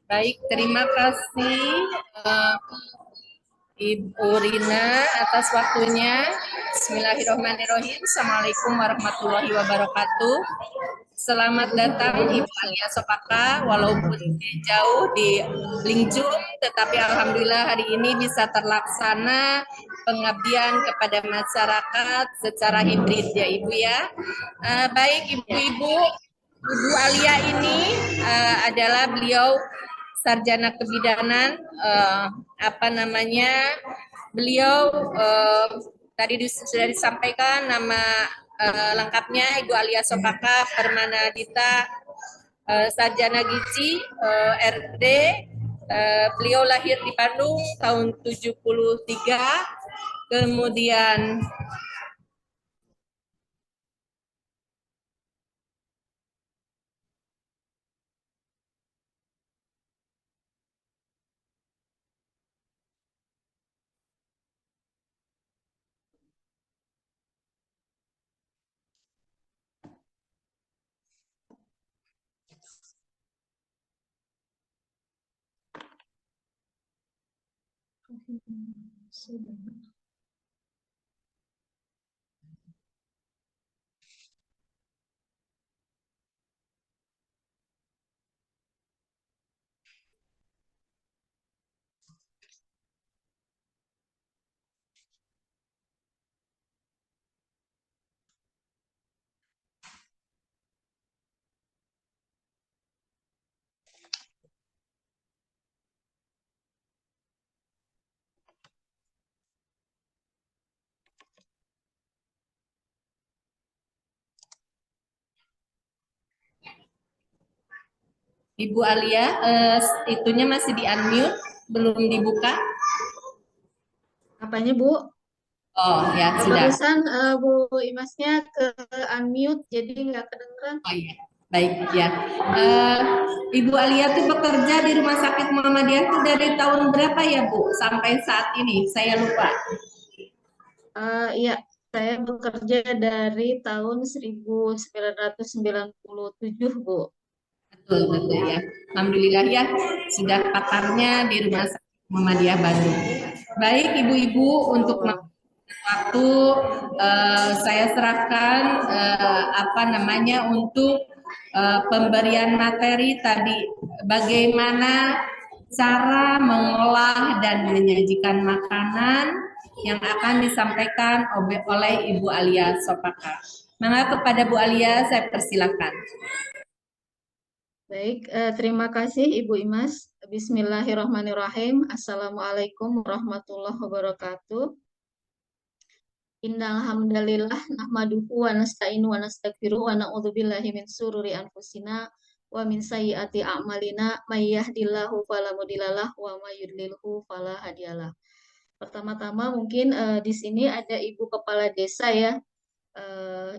Baik, terima kasih eh, Ibu Rina atas waktunya. Bismillahirrahmanirrahim. Assalamualaikum warahmatullahi wabarakatuh. Selamat datang Ibu Waalaikumsalam. Alia Sopaka, walaupun jauh di Lingjung, tetapi Alhamdulillah hari ini bisa terlaksana pengabdian kepada masyarakat secara hibrid ya Ibu ya. Baik Ya, Ibu-Ibu, Ibu Alia ini adalah beliau sarjana kebidanan, apa namanya, beliau tadi sudah disampaikan nama lengkapnya Ibu Alia Sopaka Permana Dita, sarjana gizi, RD. Beliau lahir di Bandung tahun 73, kemudian Ibu Alia, itunya masih di unmute, belum dibuka. apanya Bu? Oh ya sudah. Barusan Bu Imasnya ke unmute, jadi nggak kedengeran. Oh iya, baik ya. Eh, Ibu Alia tuh bekerja di Rumah Sakit Muhammadiyah tuh dari tahun berapa ya Bu? Sampai saat ini, saya lupa. Iya, saya bekerja dari tahun 1997 Bu. Betul, betul ya. Alhamdulillah ya, sudah pakarnya di Rumah Ya, Sakit Muhammadiyah Bandung. Baik Ibu-ibu, untuk wow. waktu saya serahkan apa namanya untuk pemberian materi tadi, bagaimana cara mengolah dan menyajikan makanan yang akan disampaikan oleh Ibu Alia Sopaka. Maka kepada Bu Alia saya persilakan. Baik, terima kasih Ibu Imas. Bismillahirrahmanirrahim. Assalamualaikum warahmatullahi wabarakatuh. Innal hamdalillah nahmaduhu wa nasta'inu wa nastaghfiruh wa na'udzubillahi min sururi anfusina wa min sayyiati a'malina may yahdihillahu fala mudhillalah wa may yudlilhu fala hadiyalah. Pertama-tama mungkin di sini ada Ibu Kepala Desa ya.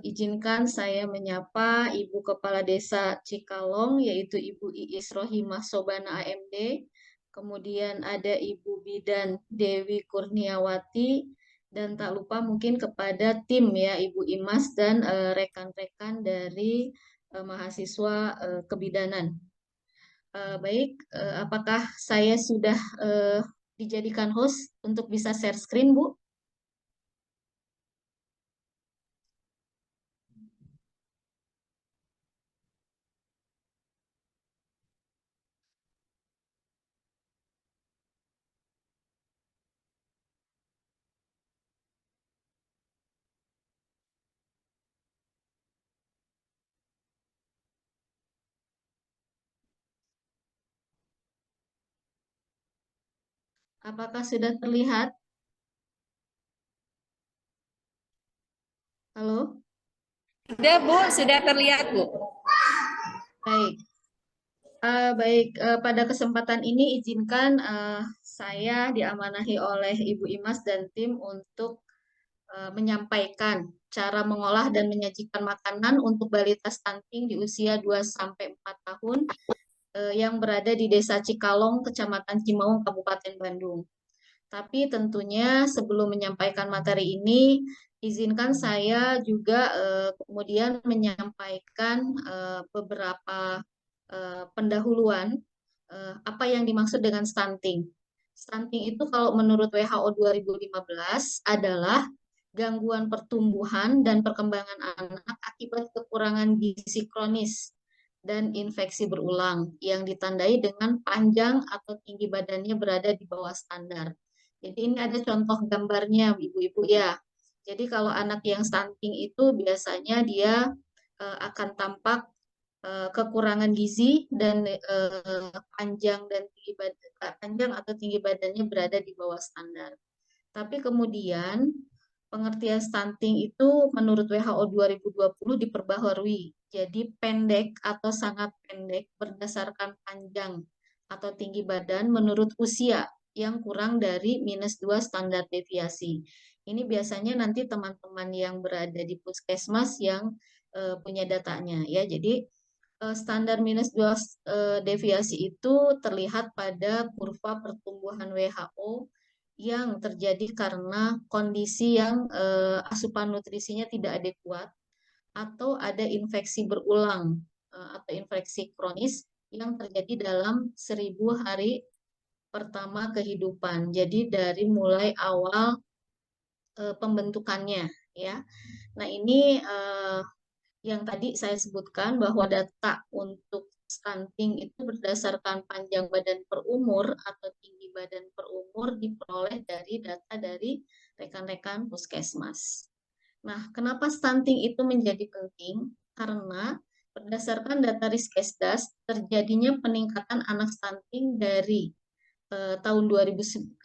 Izinkan saya menyapa Ibu Kepala Desa Cikalong yaitu Ibu Iis Rohimah Sobana AMD. Kemudian ada Ibu Bidan Dewi Kurniawati dan tak lupa mungkin kepada tim ya Ibu Imas dan rekan-rekan dari mahasiswa kebidanan. Baik, apakah saya sudah dijadikan host untuk bisa share screen, Bu? Apakah sudah terlihat? Halo? Sudah Bu, sudah terlihat Bu. Baik. Baik, pada kesempatan ini izinkan saya diamanahi oleh Ibu Imas dan tim untuk menyampaikan cara mengolah dan menyajikan makanan untuk balita stunting di usia 2 sampai 4 tahun yang berada di Desa Cikalong, Kecamatan Cimaung, Kabupaten Bandung. Tapi tentunya sebelum menyampaikan materi ini, izinkan saya juga kemudian menyampaikan beberapa pendahuluan Apa yang dimaksud dengan stunting? Stunting itu kalau menurut WHO 2015 adalah gangguan pertumbuhan dan perkembangan anak akibat kekurangan gizi kronis dan infeksi berulang yang ditandai dengan panjang atau tinggi badannya berada di bawah standar. Jadi ini ada contoh gambarnya, ibu-ibu ya. Jadi kalau anak yang stunting itu biasanya dia akan tampak kekurangan gizi dan panjang atau tinggi badannya berada di bawah standar. Tapi kemudian pengertian stunting itu menurut WHO 2020 diperbaharui. Jadi pendek atau sangat pendek berdasarkan panjang atau tinggi badan menurut usia yang kurang dari -2 standar deviasi. Ini biasanya nanti teman-teman yang berada di puskesmas yang punya datanya ya. Jadi standar -2 deviasi itu terlihat pada kurva pertumbuhan WHO yang terjadi karena kondisi yang asupan nutrisinya tidak adekuat atau ada infeksi berulang atau infeksi kronis yang terjadi dalam 1000 hari pertama kehidupan. Jadi dari mulai awal pembentukannya ya. Nah, ini yang tadi saya sebutkan bahwa data untuk stunting itu berdasarkan panjang badan per umur atau tinggi badan per umur diperoleh dari data dari rekan-rekan puskesmas. Nah, kenapa stunting itu menjadi penting? Karena berdasarkan data Riskesdas, terjadinya peningkatan anak stunting dari tahun 2010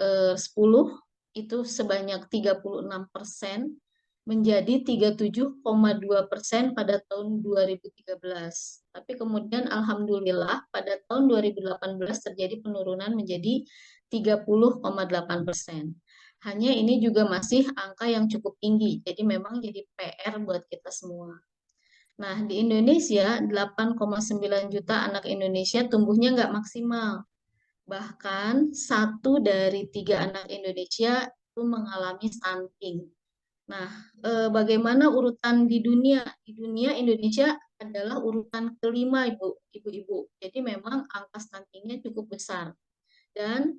itu sebanyak 36% menjadi 37,2% pada tahun 2013. Tapi kemudian alhamdulillah pada tahun 2018 terjadi penurunan menjadi 30,8%. Hanya ini juga masih angka yang cukup tinggi, jadi memang jadi PR buat kita semua. Nah, di Indonesia 8,9 juta anak Indonesia tumbuhnya nggak maksimal. Bahkan 1 dari 3 anak Indonesia itu mengalami stunting. Nah, bagaimana urutan di dunia? Di dunia Indonesia adalah urutan kelima, ibu-ibu. Jadi memang angka stuntingnya cukup besar. Dan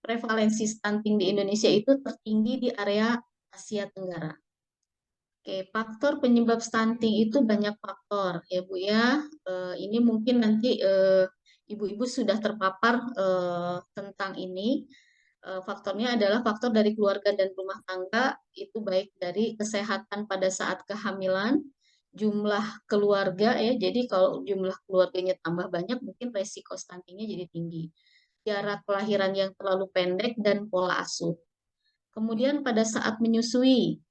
prevalensi stunting di Indonesia itu tertinggi di area Asia Tenggara. Oke, faktor penyebab stunting itu banyak faktor ya Bu ya. Ini mungkin nanti ibu-ibu sudah terpapar tentang ini. Faktornya adalah faktor dari keluarga dan rumah tangga, itu baik dari kesehatan pada saat kehamilan, jumlah keluarga ya. Jadi kalau jumlah keluarganya tambah banyak, mungkin resiko stuntingnya jadi tinggi. Jarak kelahiran yang terlalu pendek dan pola asuh. Kemudian pada saat menyusui,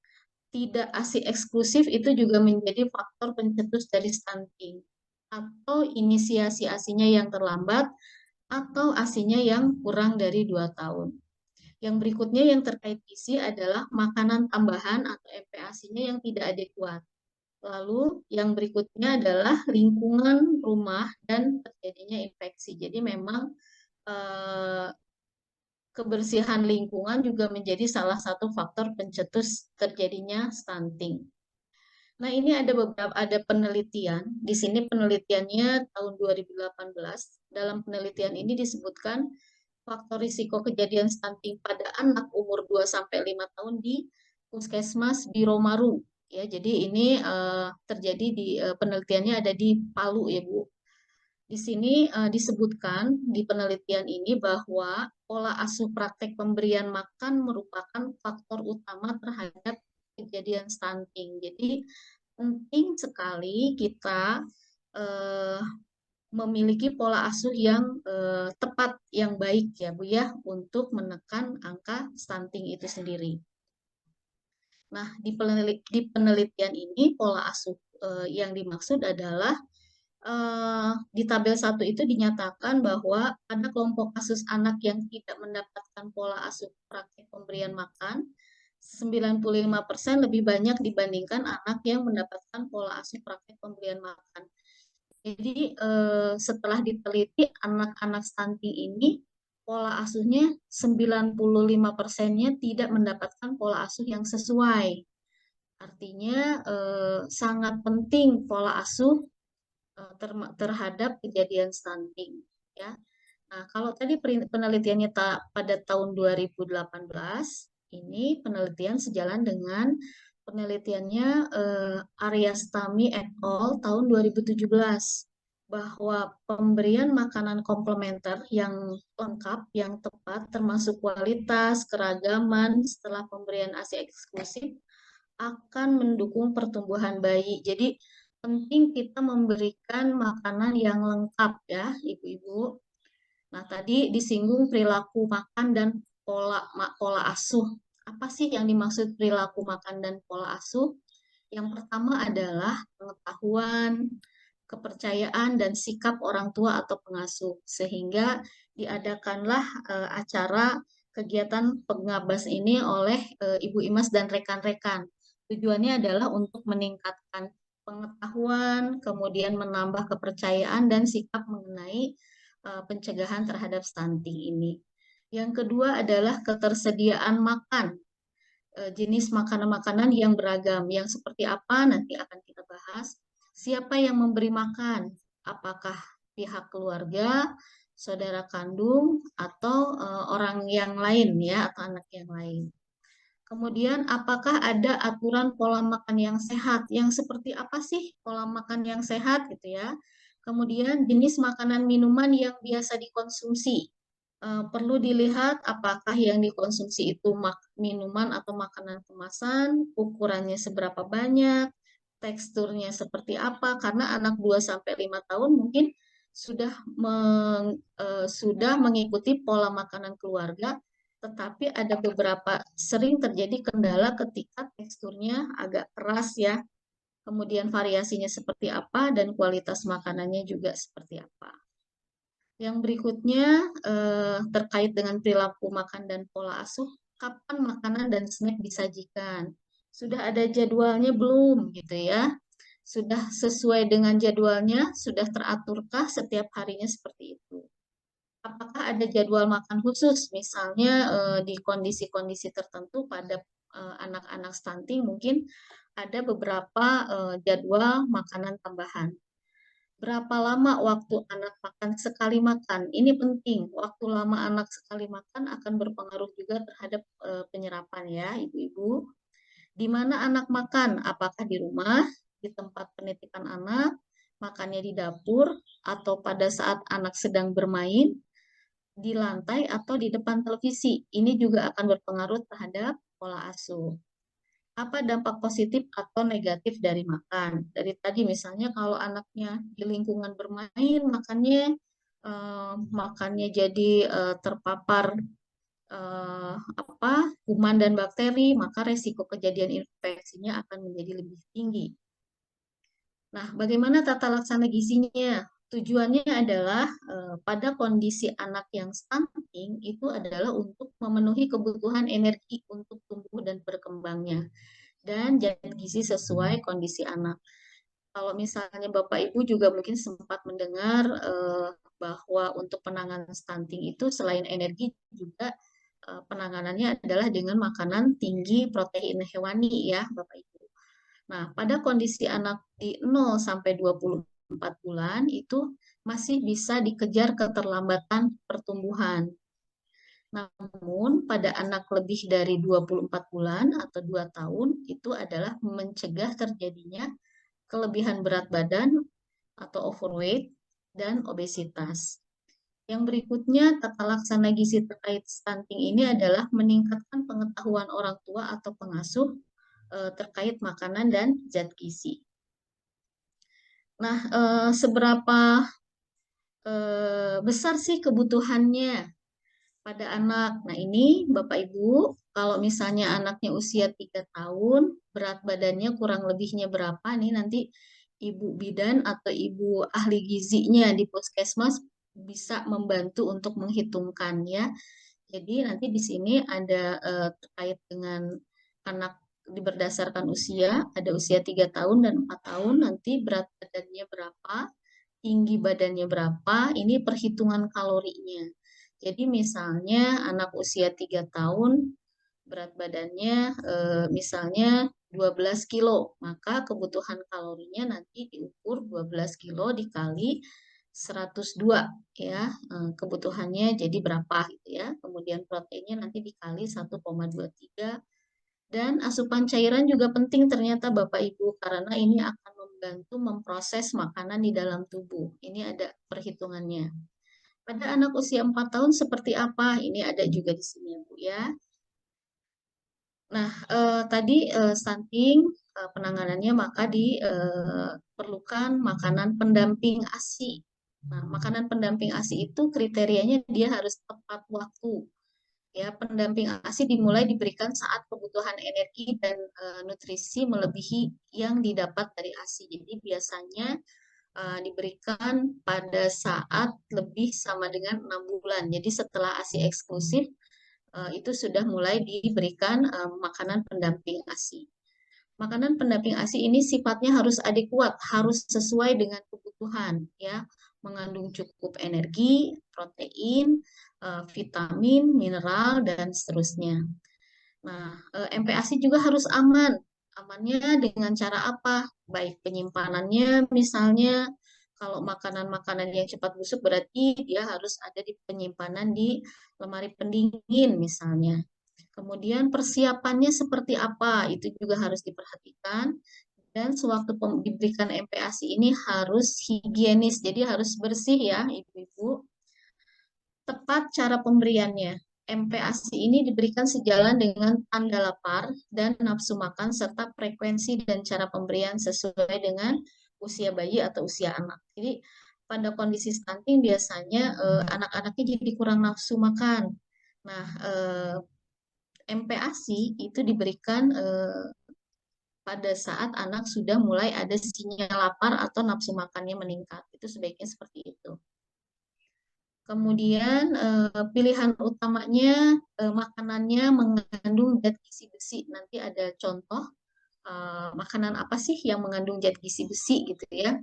tidak ASI eksklusif itu juga menjadi faktor pencetus dari stunting. Atau inisiasi ASINya yang terlambat, atau ASINya yang kurang dari 2 tahun. Yang berikutnya yang terkait gizi adalah makanan tambahan atau MPASI-nya yang tidak adekuat. Lalu yang berikutnya adalah lingkungan rumah dan terjadinya infeksi. Jadi memang kebersihan lingkungan juga menjadi salah satu faktor pencetus terjadinya stunting. Nah, ini ada penelitian. Di sini penelitiannya tahun 2018. Dalam penelitian ini disebutkan faktor risiko kejadian stunting pada anak umur 2 sampai 5 tahun di Puskesmas Biromaru. Ya, jadi ini terjadi di penelitiannya ada di Palu ya, Bu. Di sini disebutkan di penelitian ini bahwa pola asuh praktek pemberian makan merupakan faktor utama terhadap kejadian stunting. Jadi penting sekali kita memiliki pola asuh yang tepat, yang baik ya Bu ya, untuk menekan angka stunting itu sendiri. Nah, di penelitian ini pola asuh yang dimaksud adalah di tabel 1 itu dinyatakan bahwa pada kelompok kasus anak yang tidak mendapatkan pola asuh praktik pemberian makan, 95% lebih banyak dibandingkan anak yang mendapatkan pola asuh praktik pemberian makan. Jadi setelah diteliti anak-anak stunting ini pola asuhnya 95%-nya tidak mendapatkan pola asuh yang sesuai. Artinya sangat penting pola asuh terhadap kejadian stunting ya. Nah, kalau tadi penelitiannya pada tahun 2018, ini penelitian sejalan dengan penelitiannya Aryastami et al. Tahun 2017, bahwa pemberian makanan komplementer yang lengkap, yang tepat, termasuk kualitas, keragaman setelah pemberian ASI eksklusif akan mendukung pertumbuhan bayi. Jadi penting kita memberikan makanan yang lengkap ya, ibu-ibu. Nah, tadi disinggung perilaku makan dan pola asuh. Apa sih yang dimaksud perilaku makan dan pola asuh? Yang pertama adalah pengetahuan, kepercayaan, dan sikap orang tua atau pengasuh. Sehingga diadakanlah acara kegiatan pengabas ini oleh Ibu Imas dan rekan-rekan. Tujuannya adalah untuk meningkatkan pengetahuan, kemudian menambah kepercayaan dan sikap mengenai pencegahan terhadap stunting ini. Yang kedua adalah ketersediaan makan, jenis makanan-makanan yang beragam. Yang seperti apa nanti akan kita bahas. Siapa yang memberi makan? Apakah pihak keluarga, saudara kandung, atau orang yang lain ya, atau anak yang lain. Kemudian, apakah ada aturan pola makan yang sehat? Yang seperti apa sih pola makan yang sehat gitu ya? Kemudian, jenis makanan minuman yang biasa dikonsumsi. Perlu dilihat apakah yang dikonsumsi itu minuman atau makanan kemasan, ukurannya seberapa banyak, teksturnya seperti apa, karena anak 2-5 tahun mungkin sudah mengikuti pola makanan keluarga, tetapi ada beberapa sering terjadi kendala ketika teksturnya agak keras ya. Kemudian variasinya seperti apa dan kualitas makanannya juga seperti apa. Yang berikutnya terkait dengan perilaku makan dan pola asuh, kapan makanan dan snack disajikan? Sudah ada jadwalnya belum gitu ya? Sudah sesuai dengan jadwalnya? Sudah teraturkah setiap harinya seperti itu? Apakah ada jadwal makan khusus, misalnya di kondisi-kondisi tertentu pada anak-anak stunting mungkin ada beberapa jadwal makanan tambahan. Berapa lama waktu anak makan sekali makan? Ini penting. Waktu lama anak sekali makan akan berpengaruh juga terhadap penyerapan ya, ibu-ibu. Di mana anak makan? Apakah di rumah, di tempat penitipan anak, makannya di dapur, atau pada saat anak sedang bermain, di lantai atau di depan televisi. Ini juga akan berpengaruh terhadap pola asuh. Apa dampak positif atau negatif dari makan? Dari tadi misalnya kalau anaknya di lingkungan bermain, makannya jadi terpapar kuman dan bakteri, maka resiko kejadian infeksinya akan menjadi lebih tinggi. Nah, bagaimana tata laksana gizinya? Tujuannya adalah pada kondisi anak yang stunting itu adalah untuk memenuhi kebutuhan energi untuk tumbuh dan berkembangnya dan zat gizi sesuai kondisi anak. Kalau misalnya Bapak Ibu juga mungkin sempat mendengar bahwa untuk penanganan stunting itu selain energi juga penanganannya adalah dengan makanan tinggi protein hewani ya Bapak Ibu. Nah, pada kondisi anak di 0 sampai 24 bulan itu masih bisa dikejar keterlambatan pertumbuhan. Namun, pada anak lebih dari 24 bulan atau 2 tahun itu adalah mencegah terjadinya kelebihan berat badan atau overweight dan obesitas. Yang berikutnya, tata laksana gizi terkait stunting ini adalah meningkatkan pengetahuan orang tua atau pengasuh terkait makanan dan zat gizi. Nah, seberapa besar sih kebutuhannya pada anak? Nah, ini Bapak Ibu, kalau misalnya anaknya usia 3 tahun, berat badannya kurang lebihnya berapa nih nanti Ibu bidan atau Ibu ahli gizinya di puskesmas bisa membantu untuk menghitungkan ya. Jadi nanti di sini ada terkait dengan anak berdasarkan usia, ada usia 3 tahun dan 4 tahun, nanti berat badannya berapa, tinggi badannya berapa, ini perhitungan kalorinya. Jadi misalnya anak usia 3 tahun, berat badannya misalnya 12 kilo, maka kebutuhan kalorinya nanti diukur 12 kilo dikali 102 ya, kebutuhannya jadi berapa gitu ya. Kemudian proteinnya nanti dikali 1,23, dan asupan cairan juga penting ternyata Bapak Ibu, karena ini akan membantu memproses makanan di dalam tubuh. Ini ada perhitungannya. Pada anak usia 4 tahun seperti apa? Ini ada juga di sini ya Bu ya. Nah, tadi stunting penanganannya maka diperlukan makanan pendamping ASI. Nah, makanan pendamping ASI itu kriterianya dia harus tepat waktu. Ya, pendamping ASI dimulai diberikan saat kebutuhan energi dan nutrisi melebihi yang didapat dari ASI. Jadi biasanya diberikan pada saat lebih sama dengan 6 bulan. Jadi setelah ASI eksklusif itu sudah mulai diberikan makanan pendamping ASI. Makanan pendamping ASI ini sifatnya harus adekuat, harus sesuai dengan kebutuhan, ya, mengandung cukup energi, protein, vitamin, mineral, dan seterusnya. Nah, MPASI juga harus aman. Amannya dengan cara apa? Baik penyimpanannya, misalnya kalau makanan-makanan yang cepat busuk berarti dia harus ada di penyimpanan di lemari pendingin misalnya. Kemudian persiapannya seperti apa? Itu juga harus diperhatikan. Dan sewaktu diberikan MPASI ini harus higienis, jadi harus bersih ya, Ibu-ibu. Tepat cara pemberiannya. MPASI ini diberikan sejalan dengan tanda lapar dan nafsu makan serta frekuensi dan cara pemberian sesuai dengan usia bayi atau usia anak. Jadi pada kondisi stunting biasanya anak-anaknya jadi kurang nafsu makan. Nah, MPASI itu diberikan pada saat anak sudah mulai ada sinyal lapar atau nafsu makannya meningkat. Itu sebaiknya seperti itu. Kemudian pilihan utamanya makanannya mengandung zat gizi besi. Nanti ada contoh makanan apa sih yang mengandung zat gizi besi gitu ya.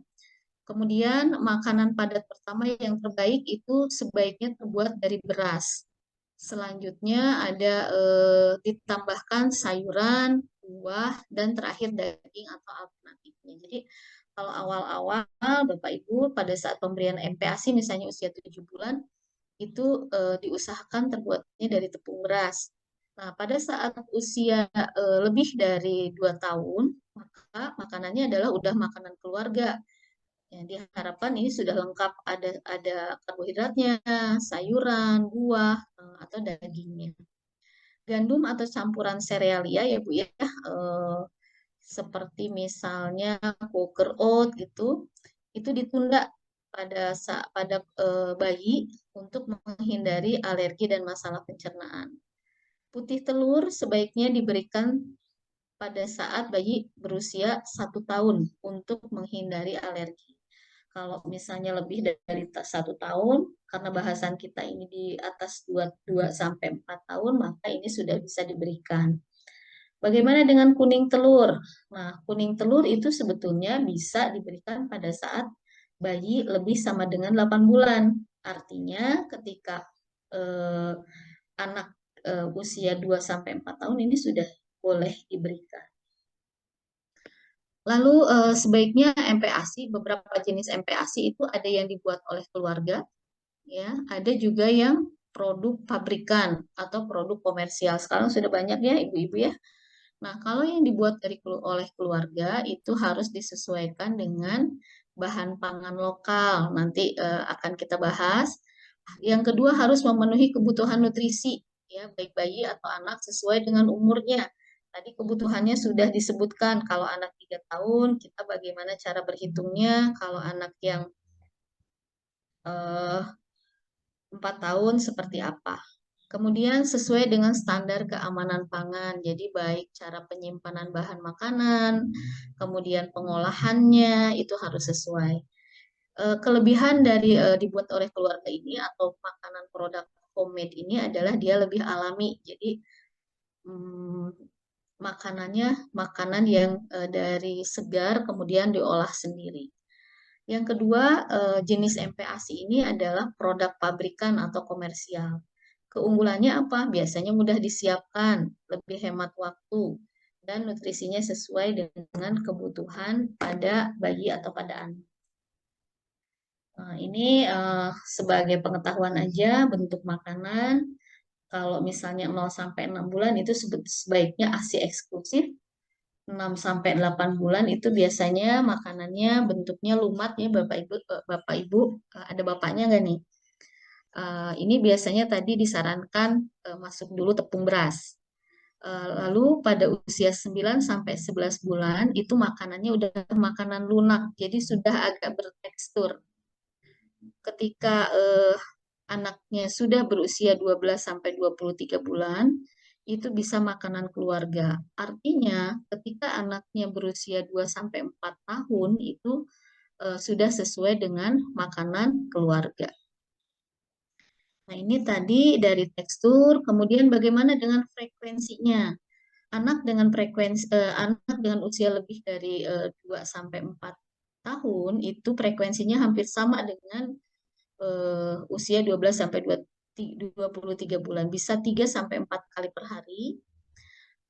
Kemudian makanan padat pertama yang terbaik itu sebaiknya terbuat dari beras. Selanjutnya ada ditambahkan sayuran, buah, dan terakhir daging atau alternatifnya. Jadi kalau awal-awal Bapak Ibu pada saat pemberian MPASI misalnya usia 7 bulan itu diusahakan terbuatnya dari tepung beras. Nah, pada saat usia lebih dari 2 tahun, maka makanannya adalah udah makanan keluarga. Ya, diharapkan ini sudah lengkap, ada karbohidratnya, sayuran, buah, atau dagingnya. Gandum atau campuran serealia ya Bu ya, seperti misalnya Quaker Oat gitu, itu ditunda pada bayi untuk menghindari alergi dan masalah pencernaan. Putih telur sebaiknya diberikan pada saat bayi berusia 1 tahun untuk menghindari alergi. Kalau misalnya lebih dari 1 tahun, karena bahasan kita ini di atas 2 sampai 4 tahun, maka ini sudah bisa diberikan. Bagaimana dengan kuning telur? Nah, kuning telur itu sebetulnya bisa diberikan pada saat bayi lebih sama dengan 8 bulan. Artinya ketika eh, anak usia 2 sampai 4 tahun ini sudah boleh diberikan. Lalu sebaiknya MPASI, beberapa jenis MPASI itu ada yang dibuat oleh keluarga, ya, ada juga yang produk pabrikan atau produk komersial. Sekarang sudah banyak ya ibu-ibu ya. Nah, kalau yang dibuat oleh keluarga itu harus disesuaikan dengan bahan pangan lokal. Nanti akan kita bahas. Yang kedua harus memenuhi kebutuhan nutrisi, ya, baik bayi atau anak sesuai dengan umurnya. Tadi kebutuhannya sudah disebutkan. Kalau anak 3 tahun, kita bagaimana cara berhitungnya. Kalau anak yang 4 tahun seperti apa. Kemudian sesuai dengan standar keamanan pangan, jadi baik cara penyimpanan bahan makanan, kemudian pengolahannya itu harus sesuai. Kelebihan dari dibuat oleh keluarga ini atau makanan produk homemade ini adalah dia lebih alami, jadi hmm, makanannya makanan yang dari segar kemudian diolah sendiri. Yang kedua, jenis MPASI ini adalah produk pabrikan atau komersial. Keunggulannya apa? Biasanya mudah disiapkan, lebih hemat waktu, dan nutrisinya sesuai dengan kebutuhan pada bayi atau pada anak. Ini sebagai pengetahuan aja bentuk makanan. Kalau misalnya 0 sampai 6 bulan itu sebaiknya ASI eksklusif. 6 sampai 8 bulan itu biasanya makanannya bentuknya lumat ya Bapak Ibu. Bapak Ibu ada bapaknya nggak nih? Ini biasanya tadi disarankan masuk dulu tepung beras. Lalu pada usia 9 sampai 11 bulan itu makanannya udah makanan lunak, jadi sudah agak bertekstur. Ketika anaknya sudah berusia 12 sampai 23 bulan, itu bisa makanan keluarga. Artinya, ketika anaknya berusia 2 sampai 4 tahun itu sudah sesuai dengan makanan keluarga. Nah, ini tadi dari tekstur, kemudian bagaimana dengan frekuensinya? Anak dengan usia lebih dari 2 sampai 4 tahun itu frekuensinya hampir sama dengan usia 12 sampai 23 bulan, bisa 3 sampai 4 kali per hari.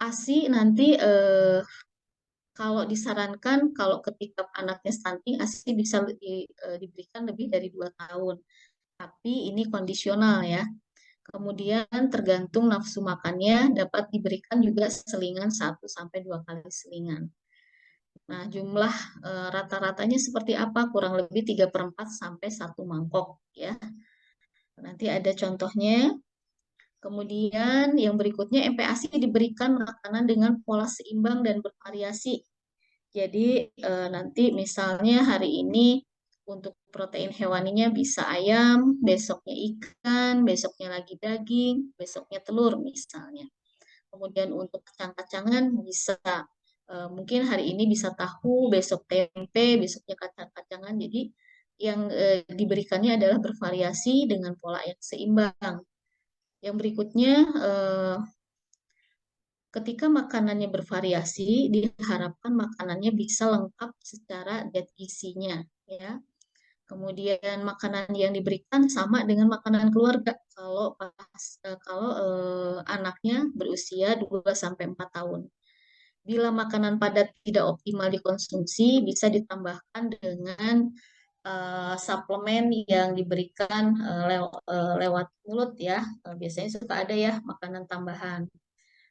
ASI nanti kalau disarankan kalau ketika anaknya stunting ASI bisa diberikan lebih dari 2 tahun. Tapi ini kondisional ya. Kemudian tergantung nafsu makannya dapat diberikan juga selingan 1 sampai 2 kali selingan. Nah, jumlah rata-ratanya seperti apa? Kurang lebih 3/4 sampai 1 mangkok ya. Nanti ada contohnya. Kemudian yang berikutnya MPASI diberikan makanan dengan pola seimbang dan bervariasi. Jadi nanti misalnya hari ini untuk protein hewaninya bisa ayam, besoknya ikan, besoknya lagi daging, besoknya telur misalnya. Kemudian untuk kacang-kacangan bisa mungkin hari ini bisa tahu, besok tempe, besoknya kacang-kacangan. Jadi yang diberikannya adalah bervariasi dengan pola yang seimbang. Yang berikutnya ketika makanannya bervariasi, diharapkan makanannya bisa lengkap secara zat gizinya, ya. Kemudian makanan yang diberikan sama dengan makanan keluarga kalau anaknya berusia 2 sampai 4 tahun. Bila makanan padat tidak optimal dikonsumsi, bisa ditambahkan dengan suplemen yang diberikan lewat mulut ya. Biasanya suka ada ya makanan tambahan.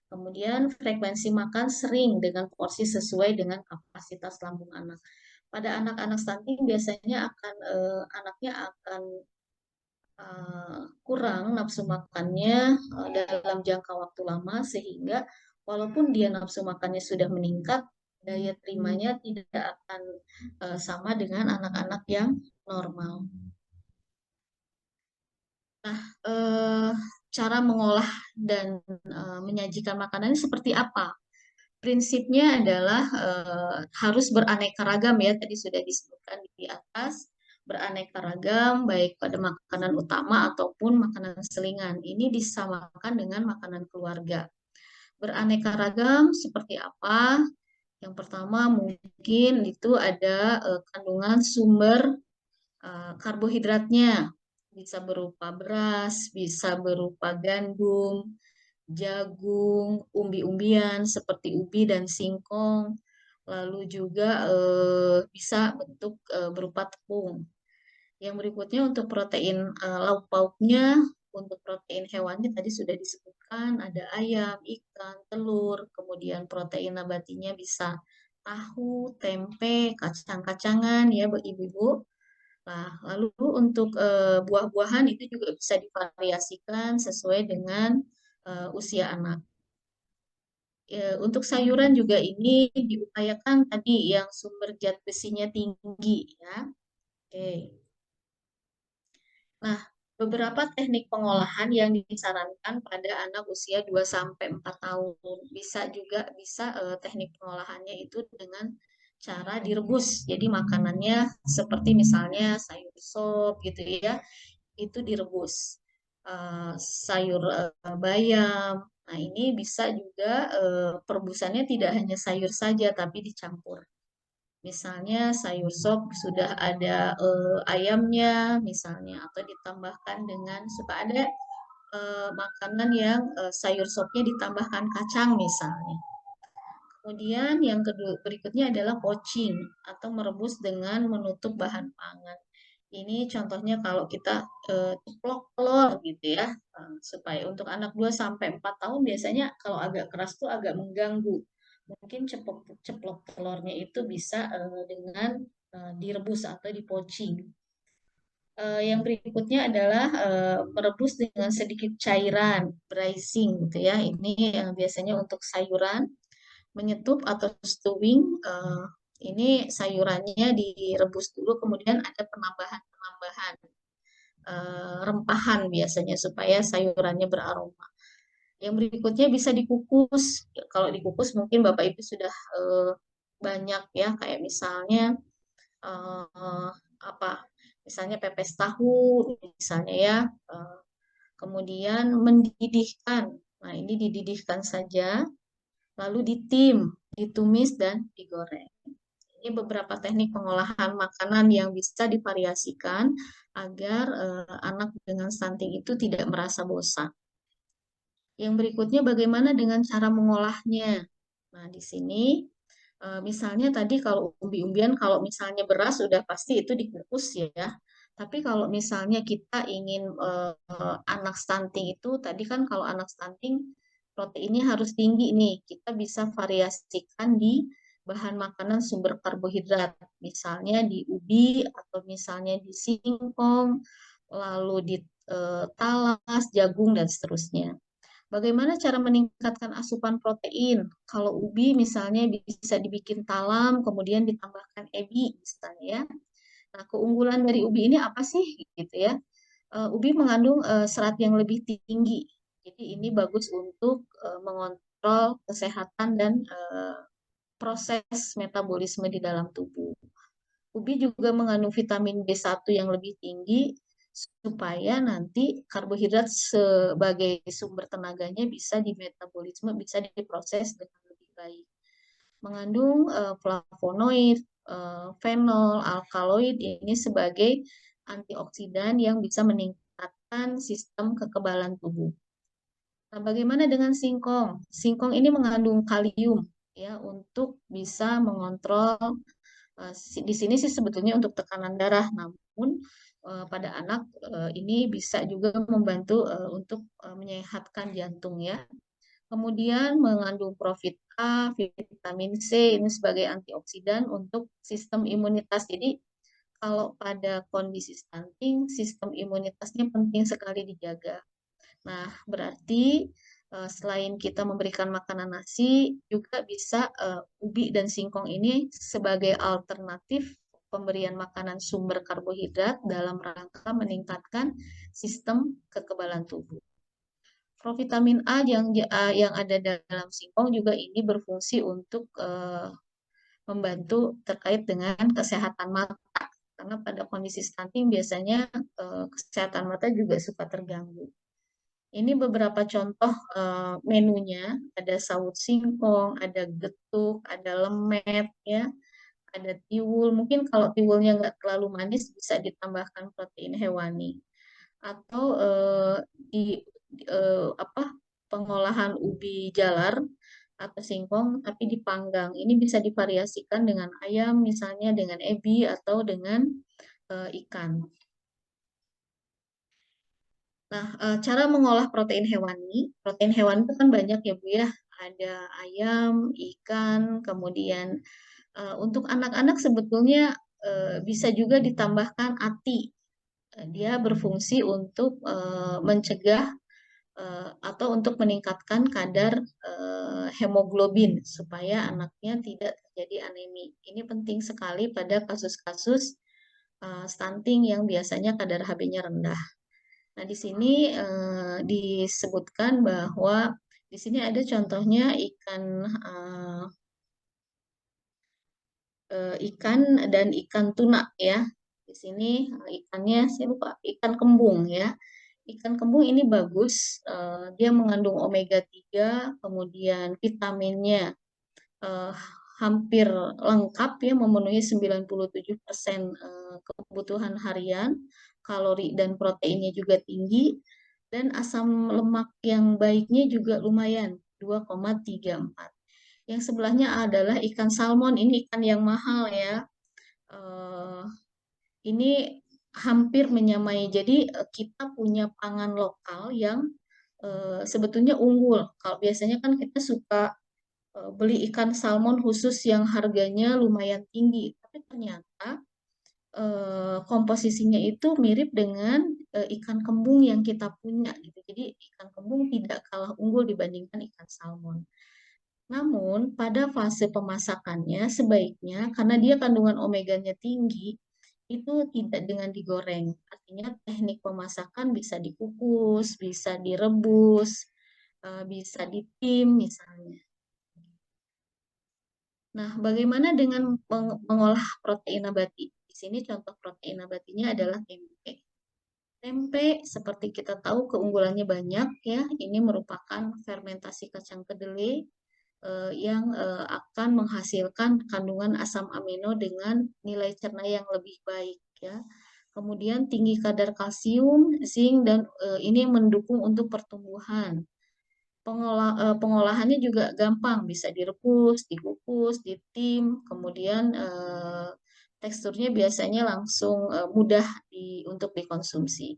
Kemudian frekuensi makan sering dengan porsi sesuai dengan kapasitas lambung anak. Pada anak-anak stunting biasanya anaknya akan kurang nafsu makannya dalam jangka waktu lama sehingga walaupun dia nafsu makannya sudah meningkat, daya terimanya tidak akan sama dengan anak-anak yang normal. Nah, cara mengolah dan menyajikan makanannya seperti apa? Prinsipnya adalah harus beraneka ragam ya, tadi sudah disebutkan di atas, beraneka ragam baik pada makanan utama ataupun makanan selingan. Ini disamakan dengan makanan keluarga. Beraneka ragam seperti apa? Yang pertama mungkin itu ada kandungan sumber karbohidratnya, bisa berupa beras, bisa berupa gandum, jagung, umbi-umbian seperti ubi dan singkong, lalu juga bisa bentuk berupa tepung. Yang berikutnya untuk protein lauk pauknya, untuk protein hewani tadi sudah disebutkan ada ayam, ikan, telur, kemudian protein nabatinya bisa tahu, tempe, kacang-kacangan ya ibu-ibu. Nah, lalu untuk buah-buahan itu juga bisa divariasikan sesuai dengan usia anak. Untuk sayuran juga ini diupayakan tadi yang sumber zat besinya tinggi ya. Oke. Nah, beberapa teknik pengolahan yang disarankan pada anak usia 2 sampai 4 tahun. Bisa teknik pengolahannya itu dengan cara direbus. Jadi makanannya seperti misalnya sayur sop gitu ya, itu direbus. Sayur bayam. Nah, ini bisa juga perebusannya tidak hanya sayur saja tapi dicampur. Misalnya sayur sop sudah ada ayamnya misalnya atau ditambahkan dengan suka ada makanan yang sayur sopnya ditambahkan kacang misalnya. Kemudian yang kedua berikutnya adalah poaching atau merebus dengan menutup bahan pangan. Ini contohnya kalau kita ceplok telur gitu ya, supaya untuk anak 2 sampai 4 tahun biasanya kalau agak keras tuh agak mengganggu. Mungkin ceplok ceplok telurnya itu bisa dengan direbus atau dipoaching. Yang berikutnya adalah merebus dengan sedikit cairan, braising gitu ya. Ini biasanya untuk sayuran, menyetup atau stewing. Ini sayurannya direbus dulu, kemudian ada penambahan-penambahan rempahan biasanya supaya sayurannya beraroma. Yang berikutnya bisa dikukus. Kalau dikukus mungkin Bapak Ibu sudah banyak ya, kayak misalnya eh, apa? Misalnya pepes tahu, misalnya ya. Kemudian mendidihkan. Nah, ini dididihkan saja, lalu ditumis dan digoreng. Ini beberapa teknik pengolahan makanan yang bisa divariasikan agar anak dengan stunting itu tidak merasa bosan. Yang berikutnya bagaimana dengan cara mengolahnya? Nah, di sini misalnya tadi kalau umbi-umbian, kalau misalnya beras sudah pasti itu dikukus ya. Tapi kalau misalnya kita ingin anak stunting itu, tadi kan kalau anak stunting proteinnya harus tinggi nih. Kita bisa variasikan di bahan makanan sumber karbohidrat. Misalnya di ubi atau misalnya di singkong, lalu di talas, jagung, dan seterusnya. Bagaimana cara meningkatkan asupan protein? Kalau ubi misalnya bisa dibikin talam, kemudian ditambahkan ebi misalnya ya. Nah, keunggulan dari ubi ini apa sih gitu ya? Ubi mengandung serat yang lebih tinggi. Jadi ini bagus untuk mengontrol kesehatan dan proses metabolisme di dalam tubuh. Ubi juga mengandung vitamin B1 yang lebih tinggi supaya nanti karbohidrat sebagai sumber tenaganya bisa dimetabolisme, bisa diproses dengan lebih baik. Mengandung flavonoid, fenol, alkaloid ini sebagai antioksidan yang bisa meningkatkan sistem kekebalan tubuh. Nah, bagaimana dengan singkong? Singkong ini mengandung kalium ya untuk bisa mengontrol di sini sih sebetulnya untuk tekanan darah, namun pada anak ini bisa juga membantu untuk menyehatkan jantung ya. Kemudian mengandung profit A, vitamin C ini sebagai antioksidan untuk sistem imunitas. Jadi kalau pada kondisi stunting, sistem imunitasnya penting sekali dijaga. Nah, berarti selain kita memberikan makanan nasi, juga bisa ubi dan singkong ini sebagai alternatif pemberian makanan sumber karbohidrat dalam rangka meningkatkan sistem kekebalan tubuh. Provitamin A yang ada dalam singkong juga ini berfungsi untuk membantu terkait dengan kesehatan mata. Karena pada kondisi stunting biasanya kesehatan mata juga suka terganggu. Ini beberapa contoh menunya, ada saus singkong, ada getuk, ada lemet, ya, ada tiwul. Mungkin kalau tiwulnya nggak terlalu manis bisa ditambahkan protein hewani. Atau di apa pengolahan ubi jalar atau singkong tapi dipanggang. Ini bisa divariasikan dengan ayam, misalnya dengan ebi atau dengan ikan. Nah, cara mengolah protein hewani itu kan banyak ya Bu ya. Ada ayam, ikan, kemudian untuk anak-anak sebetulnya bisa juga ditambahkan ati. Dia berfungsi untuk mencegah atau untuk meningkatkan kadar hemoglobin supaya anaknya tidak terjadi anemi. Ini penting sekali pada kasus-kasus stunting yang biasanya kadar Hb-nya rendah. Nah, di sini disebutkan bahwa di sini ada contohnya ikan dan ikan tuna ya. Di sini ikannya saya lupa, ikan kembung ya. Ikan kembung ini bagus, dia mengandung omega 3, kemudian vitaminnya eh, hampir lengkap ya, memenuhi 97% kebutuhan harian, kalori dan proteinnya juga tinggi, dan asam lemak yang baiknya juga lumayan, 2,34. Yang sebelahnya adalah ikan salmon, ini ikan yang mahal ya. Eh, ini hampir menyamai. Jadi kita punya pangan lokal yang sebetulnya unggul. Kalau biasanya kan kita suka beli ikan salmon khusus yang harganya lumayan tinggi, tapi ternyata komposisinya itu mirip dengan ikan kembung yang kita punya gitu. Jadi ikan kembung tidak kalah unggul dibandingkan ikan salmon. Namun pada fase pemasakannya sebaiknya karena dia kandungan omeganya tinggi itu tidak dengan digoreng. Artinya teknik pemasakan bisa dikukus, bisa direbus, bisa ditim misalnya. Nah, bagaimana dengan mengolah protein nabati? Di sini contoh protein nabatinya adalah tempe. Tempe, seperti kita tahu keunggulannya banyak ya. Ini merupakan fermentasi kacang kedelai yang akan menghasilkan kandungan asam amino dengan nilai cerna yang lebih baik ya. Kemudian tinggi kadar kalsium, zinc dan ini mendukung untuk pertumbuhan. Pengolahannya juga gampang, bisa direbus, dikukus, ditim, kemudian teksturnya biasanya langsung mudah untuk dikonsumsi.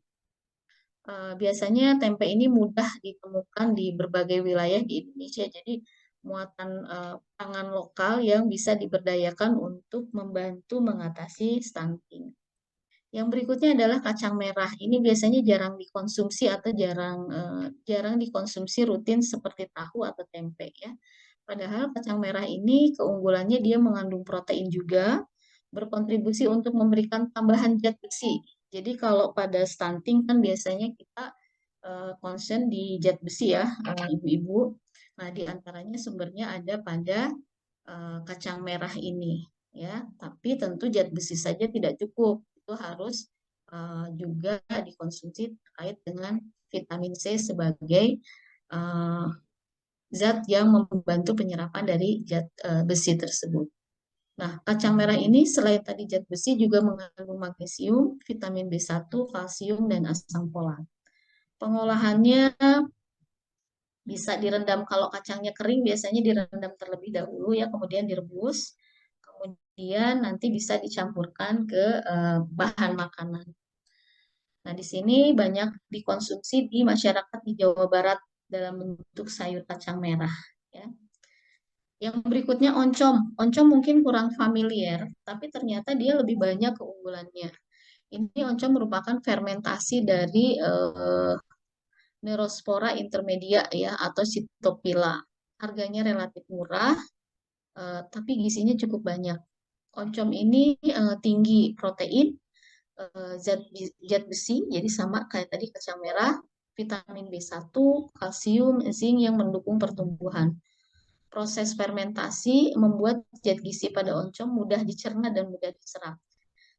Biasanya tempe ini mudah ditemukan di berbagai wilayah di Indonesia, jadi muatan pangan lokal yang bisa diberdayakan untuk membantu mengatasi stunting. Yang berikutnya adalah kacang merah. Ini biasanya jarang dikonsumsi atau jarang dikonsumsi rutin seperti tahu atau tempe ya. Padahal kacang merah ini keunggulannya dia mengandung protein juga, berkontribusi untuk memberikan tambahan zat besi. Jadi kalau pada stunting kan biasanya kita concern di zat besi ya, ibu-ibu. Nah, di antaranya sumbernya ada pada kacang merah ini ya. Tapi tentu zat besi saja tidak cukup. Itu harus juga dikonsumsi terkait dengan vitamin C sebagai uh, zat yang membantu penyerapan dari zat besi tersebut. Nah, kacang merah ini selain tadi zat besi juga mengandung magnesium, vitamin B1, kalsium, dan asam folat. Pengolahannya bisa direndam kalau kacangnya kering, biasanya direndam terlebih dahulu ya, kemudian direbus, kemudian nanti bisa dicampurkan ke bahan makanan. Nah, di sini banyak dikonsumsi di masyarakat di Jawa Barat dalam bentuk sayur kacang merah ya. Yang berikutnya oncom. Oncom mungkin kurang familiar, tapi ternyata dia lebih banyak keunggulannya. Ini oncom merupakan fermentasi dari Neurospora intermedia ya atau Cytopila. Harganya relatif murah, tapi gizinya cukup banyak. Oncom ini tinggi protein, zat besi, jadi sama kayak tadi kacang merah, vitamin B1, kalsium, zinc yang mendukung pertumbuhan. Proses fermentasi membuat zat gizi pada oncom mudah dicerna dan mudah diserap.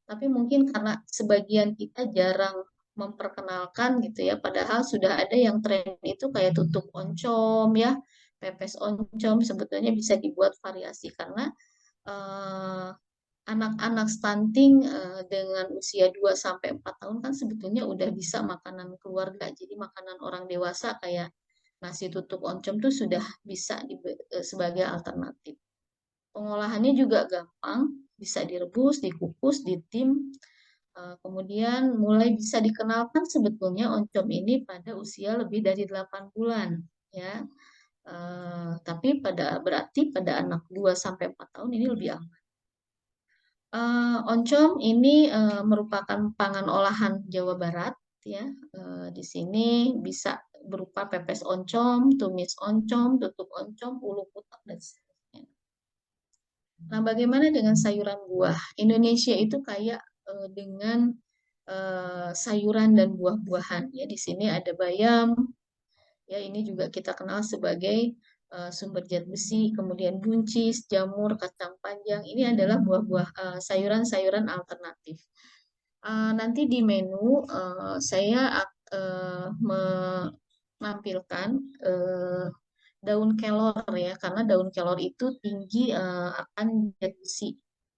Tapi mungkin karena sebagian kita jarang memperkenalkan gitu ya, padahal sudah ada yang tren itu kayak tutuk oncom ya, pepes oncom sebetulnya bisa dibuat variasi karena eh, anak-anak stunting dengan usia 2 sampai 4 tahun kan sebetulnya udah bisa makanan keluarga. Jadi makanan orang dewasa kayak nasi tutuk oncom tuh sudah bisa sebagai alternatif. Pengolahannya juga gampang, bisa direbus, dikukus, ditim. Kemudian mulai bisa dikenalkan sebetulnya oncom ini pada usia lebih dari 8 bulan ya. Tapi berarti pada anak 2 sampai 4 tahun ini lebih aman. Oncom ini merupakan pangan olahan Jawa Barat ya. Di sini bisa berupa pepes oncom, tumis oncom, tutuk oncom, ulu kutok dan seterusnya. Nah, bagaimana dengan sayuran buah? Indonesia itu kaya dengan sayuran dan buah-buahan ya. Di sini ada bayam, ya ini juga kita kenal sebagai sumber zat besi, kemudian buncis, jamur, kacang panjang. Ini adalah buah-buah sayuran-sayuran alternatif. Nanti di menu saya menampilkan daun kelor ya, karena daun kelor itu tinggi akan zat besi.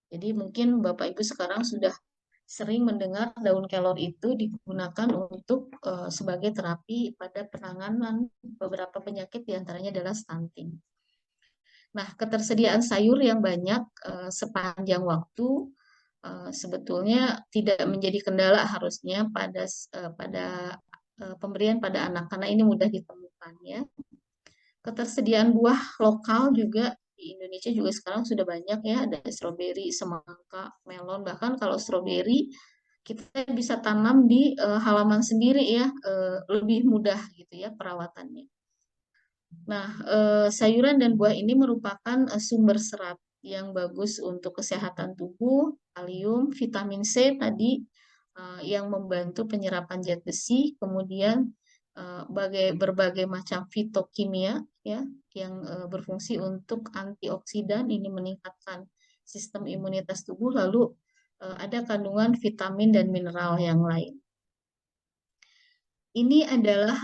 Jadi mungkin Bapak Ibu sekarang sudah sering mendengar daun kelor itu digunakan untuk sebagai terapi pada penanganan beberapa penyakit diantaranya adalah stunting. Nah, ketersediaan sayur yang banyak sepanjang waktu sebetulnya tidak menjadi kendala harusnya pada pemberian pada anak karena ini mudah ditemukan ya. Ketersediaan buah lokal juga di Indonesia juga sekarang sudah banyak ya, ada stroberi, semangka, melon, bahkan kalau stroberi kita bisa tanam di halaman sendiri ya, lebih mudah gitu ya perawatannya. Nah, sayuran dan buah ini merupakan sumber serat yang bagus untuk kesehatan tubuh, kalium, vitamin C tadi yang membantu penyerapan zat besi, kemudian berbagai macam fitokimia ya yang berfungsi untuk antioksidan ini meningkatkan sistem imunitas tubuh, lalu ada kandungan vitamin dan mineral yang lain. Ini adalah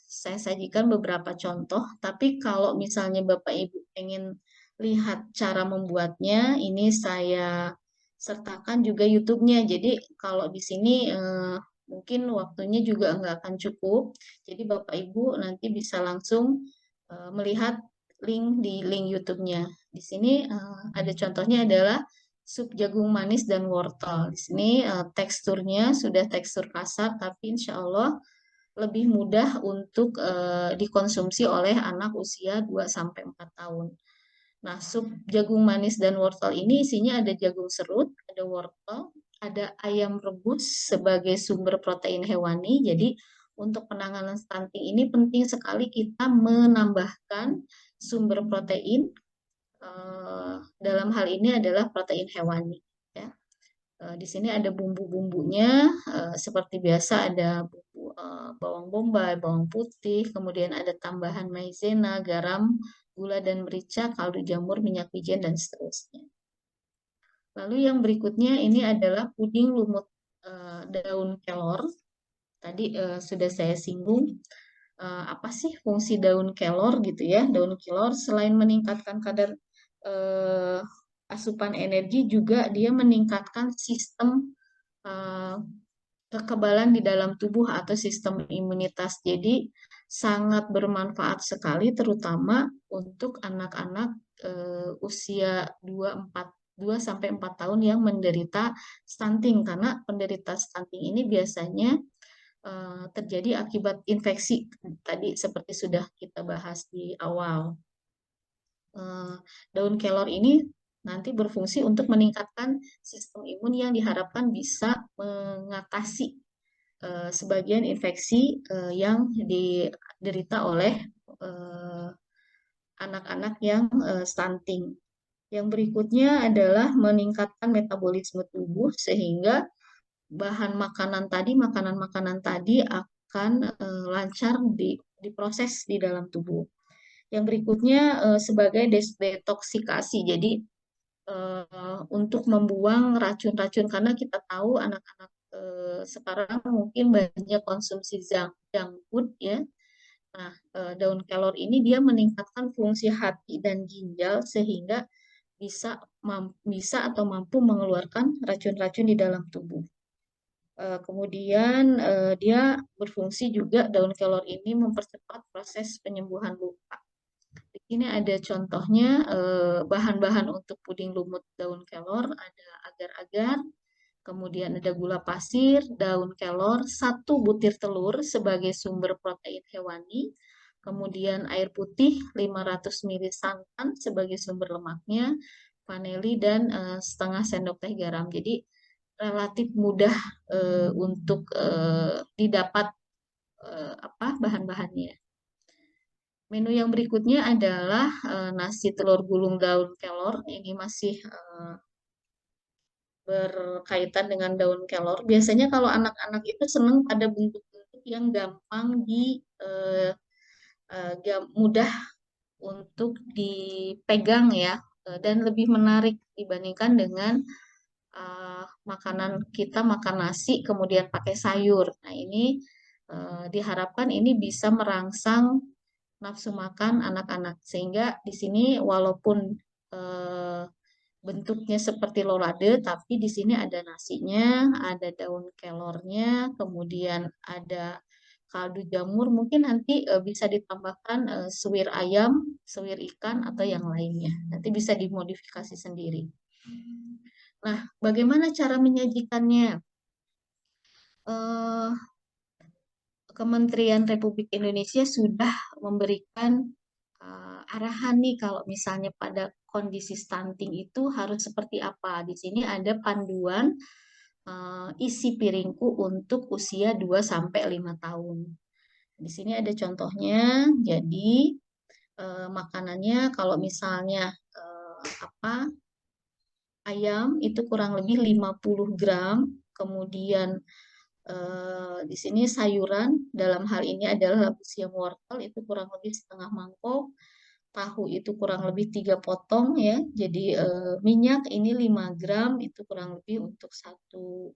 saya sajikan beberapa contoh, tapi kalau misalnya Bapak Ibu ingin lihat cara membuatnya, ini saya sertakan juga YouTube-nya. Jadi kalau di sini mungkin waktunya juga nggak akan cukup, jadi Bapak Ibu nanti bisa langsung melihat di link YouTube-nya. Di sini ada contohnya adalah sup jagung manis dan wortel. Di sini teksturnya sudah tekstur kasar, tapi insya Allah lebih mudah untuk dikonsumsi oleh anak usia 2-4 tahun. Nah, sup jagung manis dan wortel ini isinya ada jagung serut, ada wortel, ada ayam rebus sebagai sumber protein hewani. Jadi, untuk penanganan stunting ini penting sekali kita menambahkan sumber protein dalam hal ini adalah protein hewani. Ya. Di sini ada bumbu-bumbunya, seperti biasa ada bumbu bawang bombay, bawang putih, kemudian ada tambahan maizena, garam, gula dan merica, kaldu jamur, minyak wijen, dan seterusnya. Lalu yang berikutnya ini adalah puding lumut daun kelor. Tadi sudah saya singgung. Apa sih fungsi daun kelor gitu ya? Daun kelor selain meningkatkan kadar asupan energi juga dia meningkatkan sistem kekebalan di dalam tubuh atau sistem imunitas. Jadi sangat bermanfaat sekali terutama untuk anak-anak usia 2 sampai 4 tahun yang menderita stunting karena penderita stunting ini biasanya terjadi akibat infeksi tadi seperti sudah kita bahas di awal. Daun kelor ini nanti berfungsi untuk meningkatkan sistem imun yang diharapkan bisa mengatasi sebagian infeksi yang diderita oleh anak-anak yang stunting. Yang berikutnya adalah meningkatkan metabolisme tubuh sehingga makanan-makanan tadi akan lancar diproses di dalam tubuh. Yang berikutnya sebagai detoksikasi. Jadi untuk membuang racun-racun karena kita tahu anak-anak sekarang mungkin banyak konsumsi junk food ya. Nah, daun kelor ini dia meningkatkan fungsi hati dan ginjal sehingga bisa atau mampu mengeluarkan racun-racun di dalam tubuh. Kemudian dia berfungsi juga daun kelor ini mempercepat proses penyembuhan luka. Di sini ada contohnya bahan-bahan untuk puding lumut daun kelor, ada agar-agar, kemudian ada gula pasir, daun kelor, 1 butir telur sebagai sumber protein hewani, kemudian air putih 500 ml santan sebagai sumber lemaknya, vanili dan setengah sendok teh garam. Jadi relatif mudah untuk didapat bahan-bahannya. Menu yang berikutnya adalah nasi telur gulung daun kelor. Ini masih berkaitan dengan daun kelor. Biasanya kalau anak-anak itu senang pada bentuk-bentuk yang gampang mudah untuk dipegang ya, dan lebih menarik dibandingkan dengan makanan kita makan nasi kemudian pakai sayur. Nah ini diharapkan ini bisa merangsang nafsu makan anak-anak sehingga di sini walaupun bentuknya seperti lolade tapi di sini ada nasinya, ada daun kelornya, kemudian ada kaldu jamur, mungkin nanti bisa ditambahkan suwir ayam, suwir ikan atau yang lainnya. Nanti bisa dimodifikasi sendiri. Nah, bagaimana cara menyajikannya? Eh, Kementerian Republik Indonesia sudah memberikan arahan nih kalau misalnya pada kondisi stunting itu harus seperti apa. Di sini ada panduan isi piringku untuk usia 2 sampai 5 tahun. Di sini ada contohnya. Jadi makanannya kalau misalnya apa ayam itu kurang lebih 50 gram, kemudian di sini sayuran dalam hal ini adalah labusium wortel itu kurang lebih setengah mangkok, tahu itu kurang lebih 3 potong ya. Jadi minyak ini 5 gram itu kurang lebih untuk satu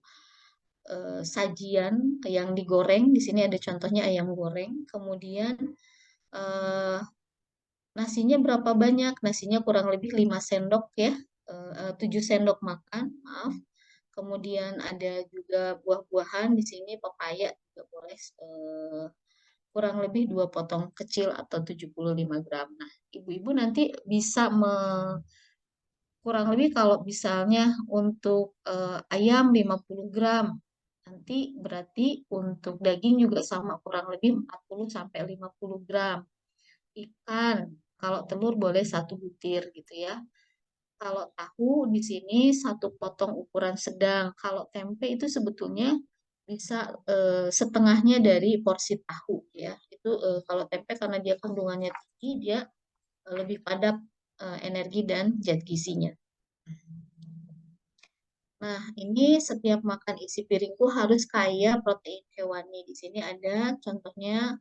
sajian yang digoreng. Di sini ada contohnya ayam goreng. Kemudian eh, nasinya berapa banyak? Nasinya kurang lebih 5 sendok ya. 7 sendok makan, maaf. Kemudian ada juga buah-buahan di sini pepaya juga boleh kurang lebih 2 potong kecil atau 75 gram. Nah, ibu-ibu nanti bisa kurang lebih kalau misalnya untuk ayam 50 gram, nanti berarti untuk daging juga sama kurang lebih 40 sampai 50 gram. Ikan, kalau telur boleh 1 butir gitu ya. Kalau tahu di sini 1 potong ukuran sedang. Kalau tempe itu sebetulnya bisa setengahnya dari porsi tahu ya. Itu kalau tempe karena dia kandungannya tinggi, dia lebih padat energi dan zat gizinya. Nah, ini setiap makan isi piringku harus kaya protein hewani. Di sini ada contohnya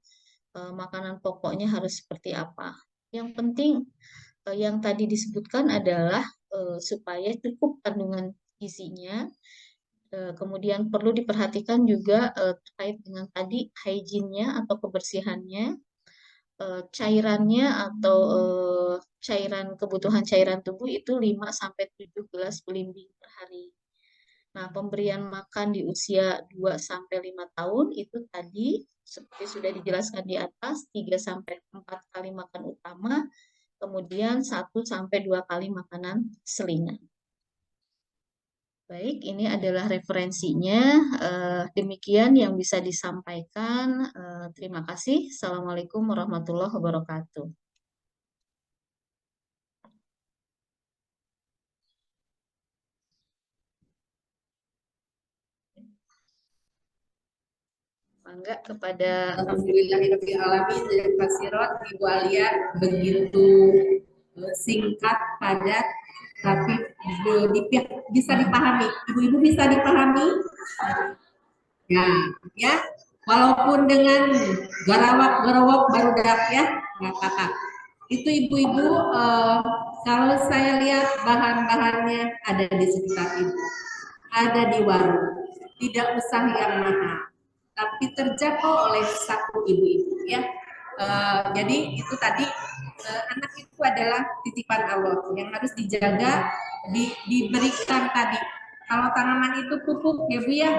makanan pokoknya harus seperti apa. Yang penting yang tadi disebutkan adalah supaya cukup kandungan gizinya. Kemudian perlu diperhatikan juga terkait dengan tadi hygiene-nya atau kebersihannya, cairannya atau cairan kebutuhan cairan tubuh itu 5 sampai 7 gelas belimbing per hari. Nah, pemberian makan di usia 2 sampai 5 tahun itu tadi seperti sudah dijelaskan di atas 3 sampai 4 kali makan utama, kemudian 1 sampai 2 kali makanan selingan. Baik, ini adalah referensinya. Demikian yang bisa disampaikan. Terima kasih. Assalamualaikum warahmatullahi wabarakatuh. Bangga kepada Alhamdulillahirobbilalamin dari Pak Sirot, Ibu Alia begitu singkat, padat, tapi bisa dipahami. Ibu-ibu bisa dipahami? Ya, ya. Walaupun dengan garawak-garawak baru ya, nggak apa-apa. Itu ibu-ibu kalau saya lihat bahan-bahannya ada di sekitar ibu, ada di warung, tidak usah yang mahal, tapi terjangkau oleh satu ibu-ibu ya. Jadi itu tadi anak itu adalah titipan Allah yang harus dijaga, diberikan tadi. Kalau tanaman itu pupuk ya Bu ya.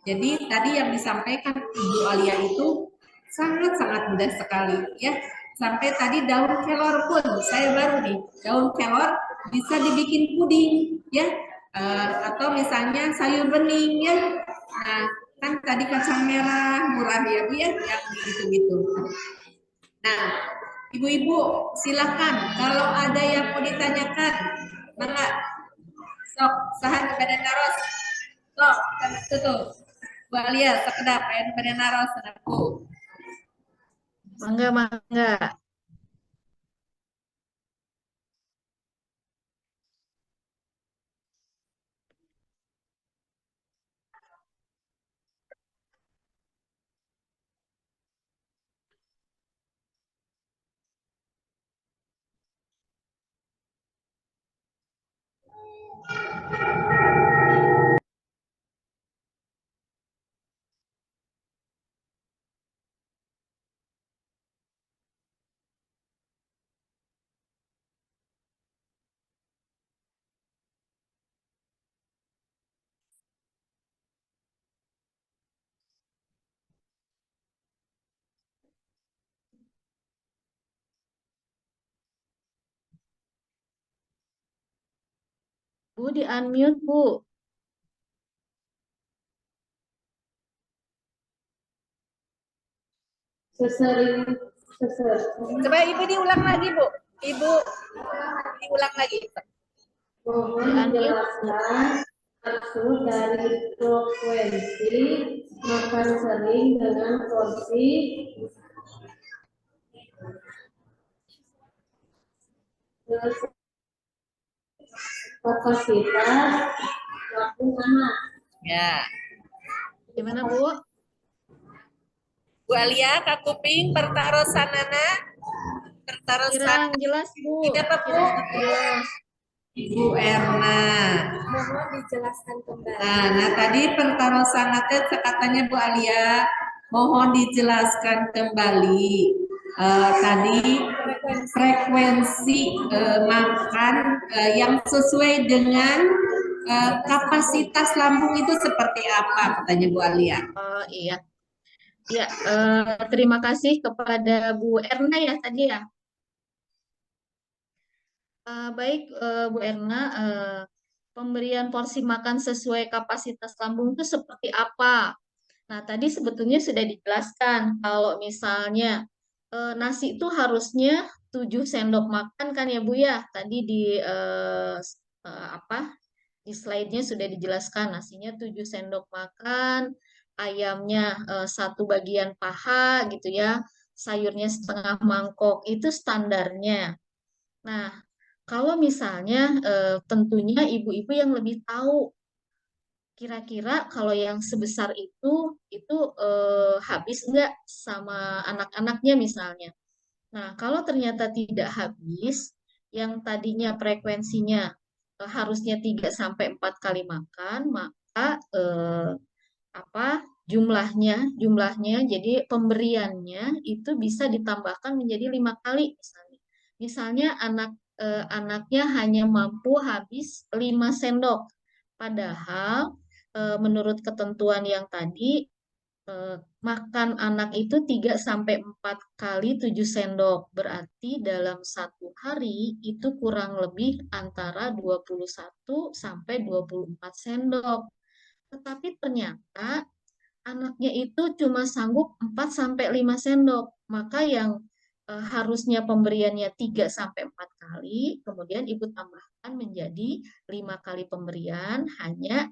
Jadi tadi yang disampaikan Ibu Alia itu sangat-sangat mudah sekali ya. Sampai tadi daun kelor pun saya baru nih, daun kelor bisa dibikin puding ya. Atau misalnya sayur bening ya. Nah, kan tadi kacang merah murah ya Bu ya, yang gitu-gitu. Nah, ibu-ibu silakan kalau ada yang mau ditanyakan, mangga. Sok, sahan badan naros. Sok, tutup. Bu Alia, sekedap, badan naros, anakku. Mangga, mangga. Bu, di unmute, Bu. Sesering Coba Ibu diulang lagi, Bu. Ibu diulang lagi. mohon dijelaskan maksud dari frekuensi makan sering dengan porsi kapasitas lambung anak. Ya. Gimana, Bu? Bu Alia, Kak Kuping, pertarosanana, pertarosan Kirang jelas, Bu. Tidak apa, Bu? Kirang jelas. Ibu Erna. Mohon dijelaskan kembali. Nah tadi pertarosanana katanya Bu Alia, mohon dijelaskan kembali. Tadi frekuensi makan yang sesuai dengan kapasitas lambung itu seperti apa, katanya Bu Alia. Oh iya. Ya, terima kasih kepada Bu Erna ya tadi ya. Baik, Bu Erna, pemberian porsi makan sesuai kapasitas lambung itu seperti apa? Nah, tadi sebetulnya sudah dijelaskan kalau misalnya nasi itu harusnya 7 sendok makan kan ya Bu ya. Tadi di apa? Di slide-nya sudah dijelaskan nasinya 7 sendok makan, ayamnya 1 bagian paha gitu ya, sayurnya setengah mangkok, itu standarnya. Nah, kalau misalnya tentunya ibu-ibu yang lebih tahu kira-kira kalau yang sebesar itu habis nggak sama anak-anaknya misalnya. Nah, kalau ternyata tidak habis, yang tadinya frekuensinya harusnya 3 sampai 4 kali makan, maka apa jumlahnya jadi pemberiannya itu bisa ditambahkan menjadi 5 kali misalnya. Misalnya anaknya hanya mampu habis 5 sendok. Padahal menurut ketentuan yang tadi makan anak itu 3 sampai 4 kali 7 sendok. Berarti dalam 1 hari itu kurang lebih antara 21 sampai 24 sendok. Tetapi ternyata anaknya itu cuma sanggup 4 sampai 5 sendok. Maka yang harusnya pemberiannya 3 sampai 4 kali, kemudian ibu tambahkan menjadi 5 kali pemberian, hanya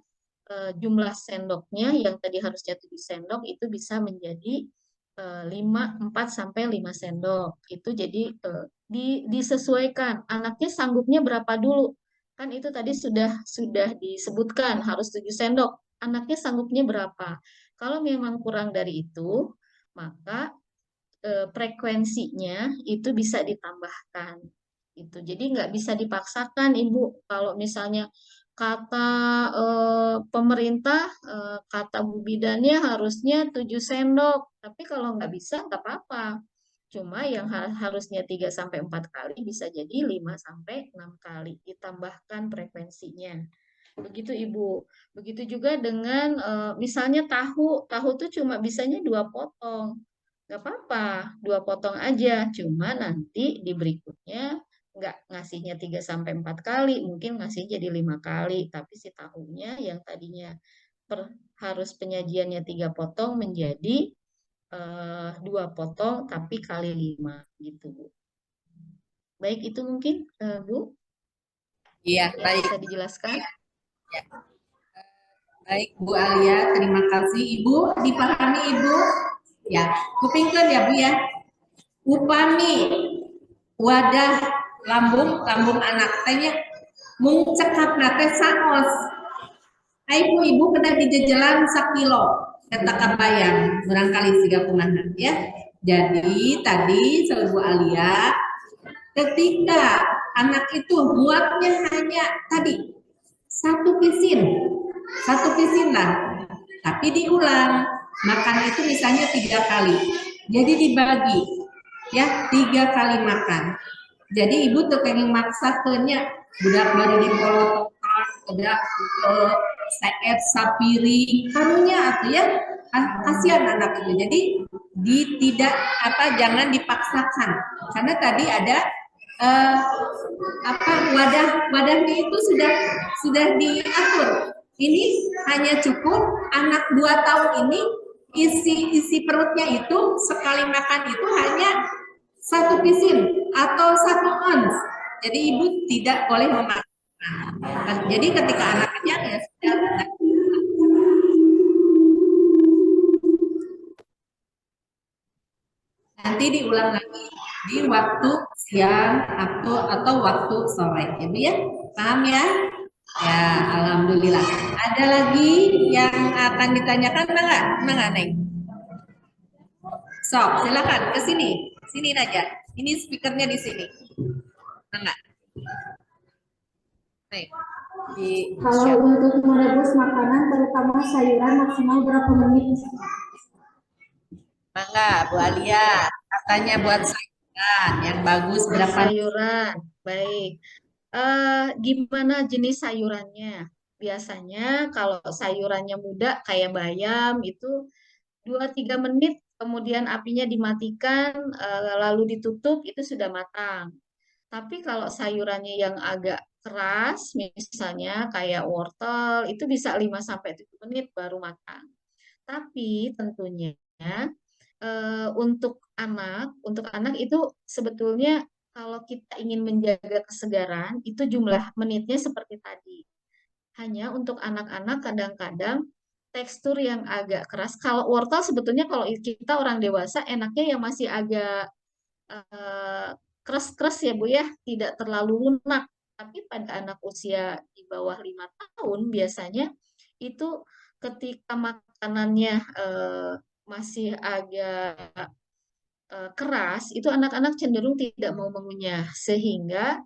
jumlah sendoknya yang tadi harusnya 7 sendok itu bisa menjadi 4 sampai 5 sendok. Itu jadi disesuaikan anaknya sanggupnya berapa dulu. Kan itu tadi sudah disebutkan harus 7 sendok. Anaknya sanggupnya berapa? Kalau memang kurang dari itu, maka frekuensinya itu bisa ditambahkan. Itu. Jadi nggak bisa dipaksakan, Ibu. Kalau misalnya kata pemerintah, kata Bu Bidannya harusnya 7 sendok. Tapi kalau nggak bisa, nggak apa-apa. Cuma yang harusnya 3 sampai 4 kali bisa jadi 5 sampai 6 kali. Ditambahkan frekuensinya. Begitu Ibu. Begitu juga dengan misalnya tahu. Tahu tuh cuma bisanya 2 potong. Nggak apa-apa, 2 potong aja. Cuma nanti di berikutnya nggak ngasihnya 3 sampai 4 kali, mungkin ngasih jadi 5 kali. Tapi si tahunya yang tadinya harus penyajiannya 3 potong menjadi 2 potong tapi kali 5 gitu, Bu. Baik, itu mungkin Bu. Iya, Yang baik. bisa dijelaskan. Ya. Baik, Bu Alia, terima kasih. Ibu, dipahami Ibu? Ya, kupingkan ya Bu ya. Upami wadah lambung anak tanya mung cekap nate saos. Ibu kena dijejelan sakilo kata kabayang barangkali siga kumaha ya. Jadi tadi Bu Alia ketika anak itu muatnya hanya tadi satu pisin lah, tapi diulang makan itu misalnya 3 kali, jadi dibagi ya 3 kali makan. Jadi ibu tuh pengen maksa kenya budak baru dipolotokan udah seet sapiring karunya atau ya kasihan anak itu. Jadi tidak jangan dipaksakan karena tadi ada wadahnya itu sudah diatur. Ini hanya cukup anak 2 tahun ini isi perutnya itu sekali makan itu hanya 1 pisin atau 1 ons. Jadi ibu tidak boleh memakan. Jadi ketika anak kenyang ya sudah. Nanti diulang lagi di waktu siang atau waktu sore, ya Bu ya, paham ya? Ya, alhamdulillah. Ada lagi yang akan ditanyakan, Mangga, Neng? Sok, silakan ke sini aja. Ini speakernya di sini, Mangga. Neng, Kalau untuk merebus makanan, terutama sayuran, maksimal berapa menit? Mangga, Bu Alia, katanya buat sayuran yang bagus berapa? Sayuran, baik. Gimana jenis sayurannya? Biasanya kalau sayurannya muda kayak bayam itu 2-3 menit kemudian apinya dimatikan lalu ditutup itu sudah matang. Tapi kalau sayurannya yang agak keras misalnya kayak wortel itu bisa 5-7 menit baru matang. Tapi tentunya untuk anak itu sebetulnya kalau kita ingin menjaga kesegaran, itu jumlah menitnya seperti tadi. Hanya untuk anak-anak kadang-kadang tekstur yang agak keras. Kalau wortel sebetulnya kalau kita orang dewasa enaknya yang masih agak keras-keras ya Bu ya, tidak terlalu lunak. Tapi pada anak usia di bawah 5 tahun biasanya itu ketika makanannya masih agak keras, itu anak-anak cenderung tidak mau mengunyah, sehingga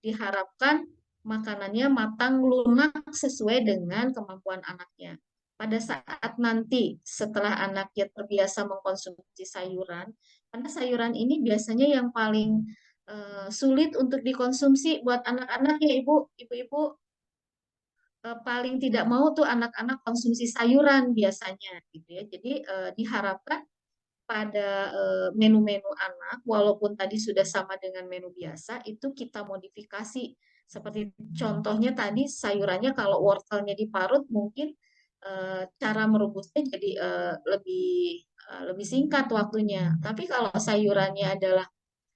diharapkan makanannya matang lunak sesuai dengan kemampuan anaknya. Pada saat nanti setelah anaknya terbiasa mengkonsumsi sayuran, karena sayuran ini biasanya yang paling sulit untuk dikonsumsi buat anak-anak ya ibu-ibu paling tidak mau tuh anak-anak konsumsi sayuran biasanya gitu ya. Jadi diharapkan pada menu-menu anak, walaupun tadi sudah sama dengan menu biasa, itu kita modifikasi. Seperti contohnya tadi sayurannya kalau wortelnya diparut, mungkin cara merebusnya jadi lebih singkat waktunya. Tapi kalau sayurannya adalah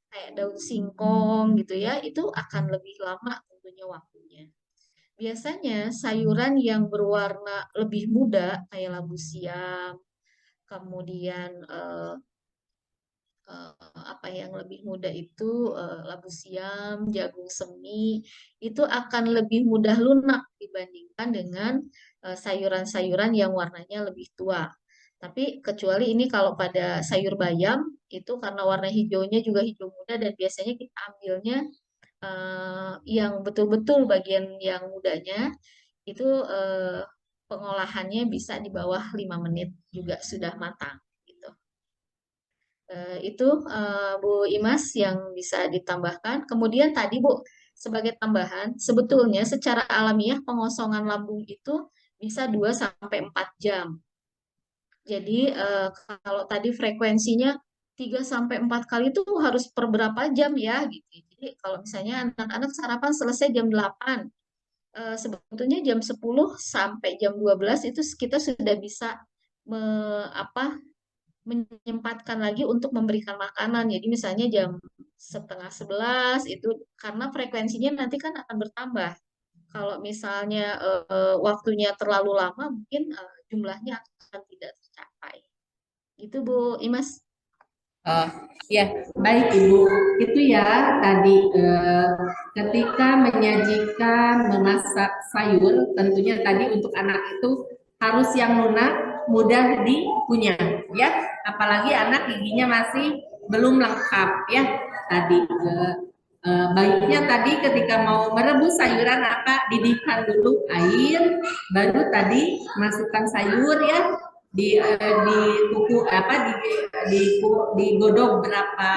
kayak daun singkong gitu ya, itu akan lebih lama tentunya waktunya. Biasanya sayuran yang berwarna lebih muda kayak labu siam, kemudian apa yang lebih muda itu labu siam, jagung semi itu akan lebih mudah lunak dibandingkan dengan sayuran-sayuran yang warnanya lebih tua. Tapi kecuali ini kalau pada sayur bayam itu karena warna hijaunya juga hijau muda dan biasanya kita ambilnya yang betul-betul bagian yang mudanya itu pengolahannya bisa di bawah 5 menit juga sudah matang. Itu Bu Imas yang bisa ditambahkan. Kemudian tadi Bu, sebagai tambahan, sebetulnya secara alamiah pengosongan lambung itu bisa 2-4 jam. Jadi kalau tadi frekuensinya 3-4 kali itu harus per berapa jam ya gitu. Jadi kalau misalnya anak-anak sarapan selesai jam 8, sebetulnya jam 10 sampai jam 12 itu kita sudah bisa menyempatkan lagi untuk memberikan makanan. Jadi misalnya jam setengah 11 itu karena frekuensinya nanti kan akan bertambah. Kalau misalnya waktunya terlalu lama, mungkin jumlahnya akan tidak tercapai. Itu Bu Imas. Ya, baik Ibu. Itu ya tadi ketika menyajikan memasak sayur, tentunya tadi untuk anak itu harus yang lunak, mudah dikunyah, ya. Apalagi anak giginya masih belum lengkap, ya. Tadi baiknya tadi ketika mau merebus sayuran apa didihkan dulu air, baru tadi masukkan sayur ya. Kuku digodok berapa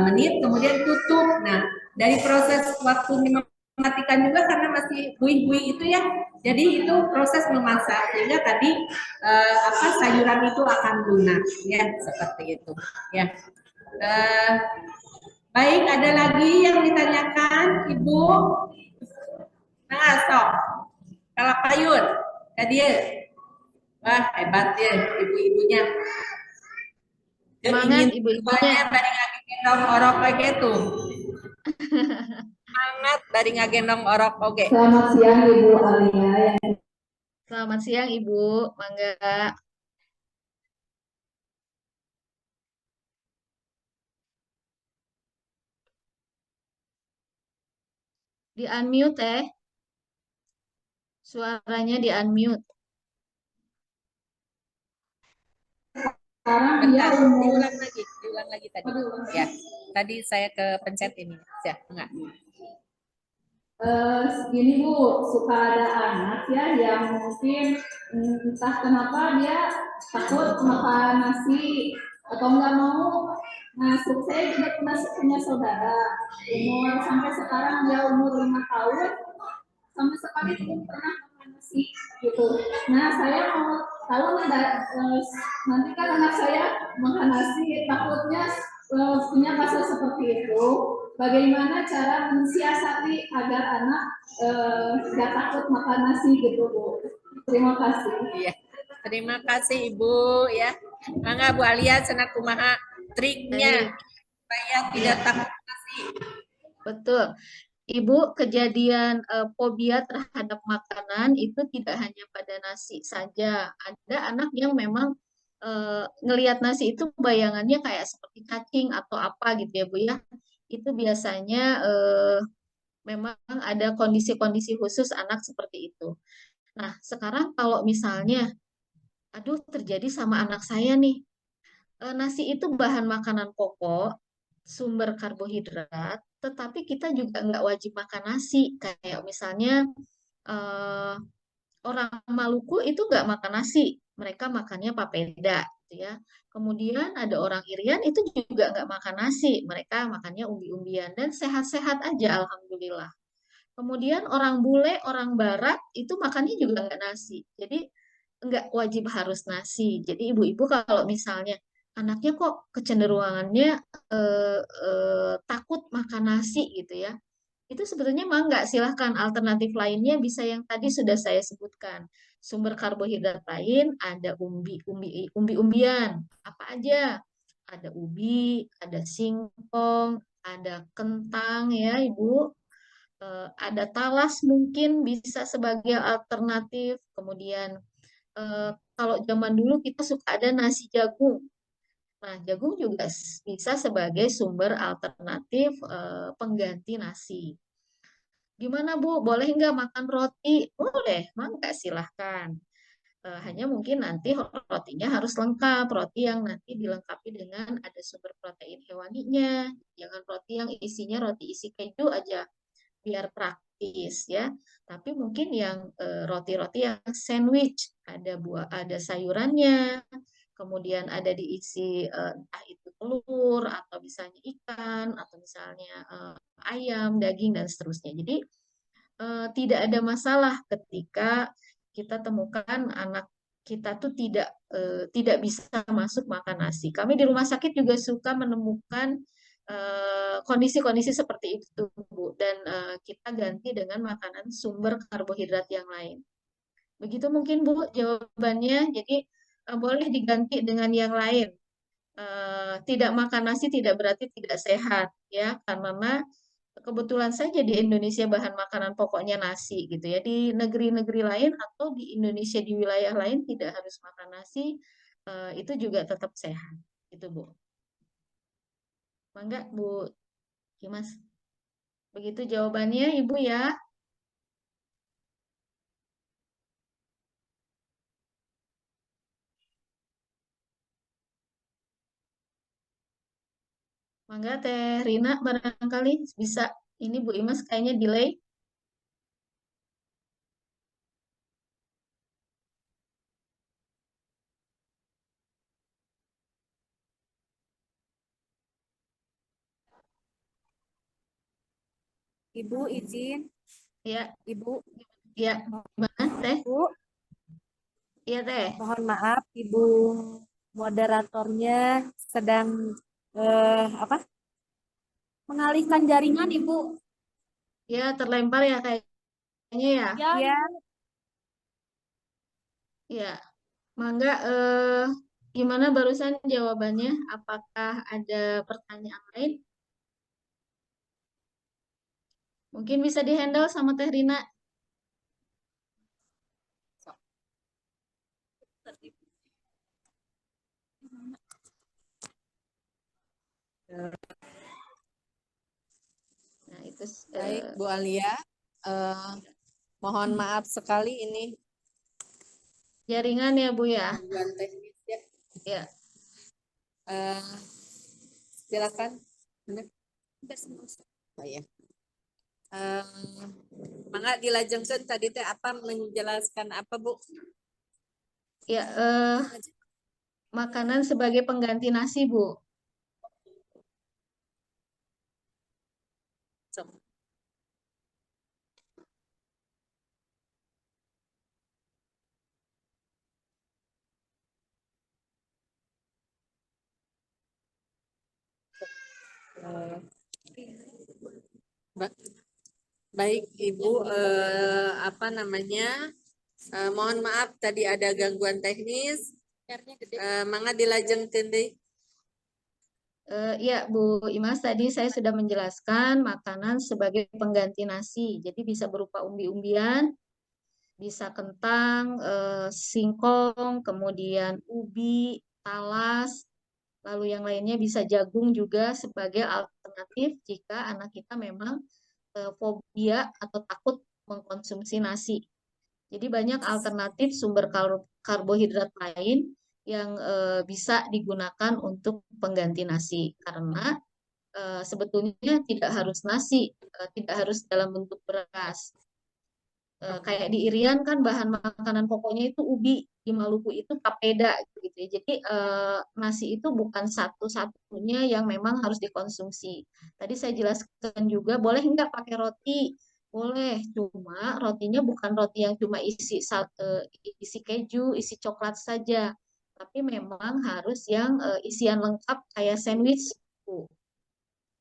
menit kemudian tutup. Nah dari proses waktu mematikan juga karena masih buih-buih itu ya, jadi itu proses memasak sehingga tadi sayuran itu akan lunak ya seperti itu ya. Baik, ada lagi yang ditanyakan, Ibu? Nah, sok. Kalau payun, dia. Wah, hebat ya ibu-ibunya. Semangat Ingin ibu-ibunya. banyak bari ngagendong orok kayak gitu. Semangat bari ngagendong orok oke. Selamat siang Ibu Alia. Selamat siang Ibu, mangga. Di unmute suaranya di unmute. Sekarang dia Bentar, umur diulang lagi tadi. Ya, tadi saya ke pencet ini. Ya, enggak. Gini Bu, suka ada anak ya yang mungkin entah kenapa dia takut makan nasi atau nggak mau masuk. Saya juga punya saudara umur sampai sekarang dia umur 5 tahun sama sekali belum pernah makan nasi gitu. Nah saya mau tahu nih nanti kan anak saya makan nasi takutnya punya fase seperti itu. Bagaimana cara mensiasati agar anak nggak takut makan nasi gitu Bu. Terima kasih. Iya. Terima kasih Ibu ya. Mangga Bu Alia cenah kumaha triknya supaya tidak takut nasi. Betul. Ibu, kejadian fobia terhadap makanan itu tidak hanya pada nasi saja. Ada anak yang memang ngelihat nasi itu bayangannya kayak seperti cacing atau apa gitu ya Bu ya. Itu biasanya memang ada kondisi-kondisi khusus anak seperti itu. Nah, sekarang kalau misalnya, aduh terjadi sama anak saya nih, nasi itu bahan makanan pokok, sumber karbohidrat, tetapi kita juga nggak wajib makan nasi. Kayak misalnya eh, orang Maluku itu nggak makan nasi, mereka makannya papeda, gitu ya. Kemudian ada orang Irian itu juga nggak makan nasi, mereka makannya umbi-umbian dan sehat-sehat aja, alhamdulillah. Kemudian orang bule, orang barat itu makannya juga nggak nasi. Jadi nggak wajib harus nasi. Jadi ibu-ibu kalau misalnya anaknya kok kecenderungannya takut makan nasi gitu ya. Itu sebetulnya mah nggak, silahkan alternatif lainnya bisa yang tadi sudah saya sebutkan. Sumber karbohidrat lain ada umbi-umbian. Apa aja? Ada ubi, ada singkong, ada kentang ya Ibu, ada talas mungkin bisa sebagai alternatif. Kemudian kalau zaman dulu kita suka ada nasi jagung. Nah, jagung juga bisa sebagai sumber alternatif pengganti nasi. Gimana Bu, boleh nggak makan roti? Boleh, mangga silahkan. Hanya mungkin nanti rotinya harus lengkap, roti yang nanti dilengkapi dengan ada sumber protein hewaninya. Jangan roti yang isinya roti isi keju aja, biar praktis ya. Tapi mungkin yang roti-roti yang sandwich, ada buah, ada sayurannya, kemudian ada diisi entah itu telur atau misalnya ikan atau misalnya ayam, daging dan seterusnya. Jadi tidak ada masalah ketika kita temukan anak kita tuh tidak bisa masuk makan nasi. Kami di rumah sakit juga suka menemukan kondisi-kondisi seperti itu, Bu, dan kita ganti dengan makanan sumber karbohidrat yang lain. Begitu mungkin, Bu, jawabannya. Jadi boleh diganti dengan yang lain. Tidak makan nasi tidak berarti tidak sehat, ya, karena kebetulan saja di Indonesia bahan makanan pokoknya nasi gitu ya. Di negeri-negeri lain atau di Indonesia di wilayah lain tidak harus makan nasi, itu juga tetap sehat. Itu Bu. Mangga Bu Kimas. Begitu jawabannya Ibu ya. Mangga Teh Rina barangkali bisa. Ini Bu Imas kayaknya delay. Ibu izin, Ya, Ibu, ya. Gimana Teh? Bu, Iya Teh. mohon maaf Ibu moderatornya sedang apa? mengalihkan jaringan, Ibu. Ya, terlempar ya kayaknya ya. Ya, Iya. Ya, Mangga, gimana barusan jawabannya? Apakah ada pertanyaan lain? Mungkin bisa dihandle sama Teh Rina. Nah, itu Baik, Bu Alia. Mohon maaf sekali ini jaringan ya, Bu ya. gangguan teknis ya. Ya, Eh, silakan. Benar. Oh, ya. Mangga dilajengkeun tadi teh apa menjelaskan apa, Bu? ya, makanan sebagai pengganti nasi, Bu. Sok. Eh, ba- Baik, Ibu, apa namanya? Mohon maaf tadi ada gangguan teknis. Mangga dilajengkeun deui. Ya, Bu Imas, tadi saya sudah menjelaskan makanan sebagai pengganti nasi. Jadi bisa berupa umbi-umbian, bisa kentang, singkong, kemudian ubi, talas, lalu yang lainnya bisa jagung juga sebagai alternatif jika anak kita memang fobia atau takut mengkonsumsi nasi. Jadi banyak alternatif sumber karbohidrat lain yang bisa digunakan untuk pengganti nasi karena sebetulnya tidak harus nasi, tidak harus dalam bentuk beras. Kayak di Irian kan bahan makanan pokoknya itu ubi, di Maluku itu papeda gitu ya. Jadi nasi itu bukan satu-satunya yang memang harus dikonsumsi. Tadi saya jelaskan juga boleh nggak pakai roti? Boleh, cuma rotinya bukan roti yang cuma isi keju, isi coklat saja. Tapi memang harus yang isian lengkap kayak sandwich. Bu.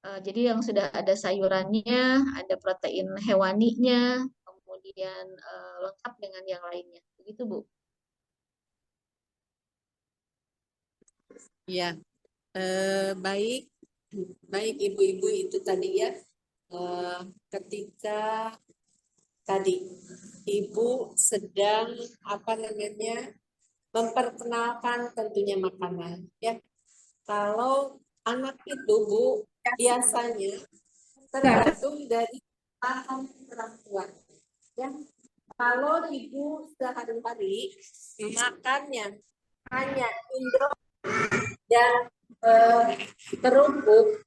Jadi yang sudah ada sayurannya, ada protein hewaninya, kemudian lengkap dengan yang lainnya. Begitu, Bu. Ya, baik, baik Ibu-ibu itu tadi ya. Ketika tadi Ibu sedang apa namanya memperkenalkan tentunya makanan ya. Kalau anak itu Bu biasanya tergantung dari bahan perempuan ya. Kalau Ibu sehari-hari makannya hanya Indo dan kerupuk,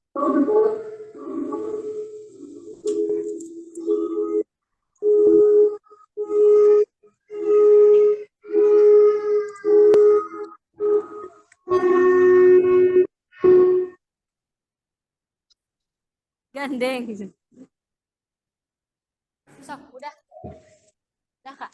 gandeng. Sok, udah Kak.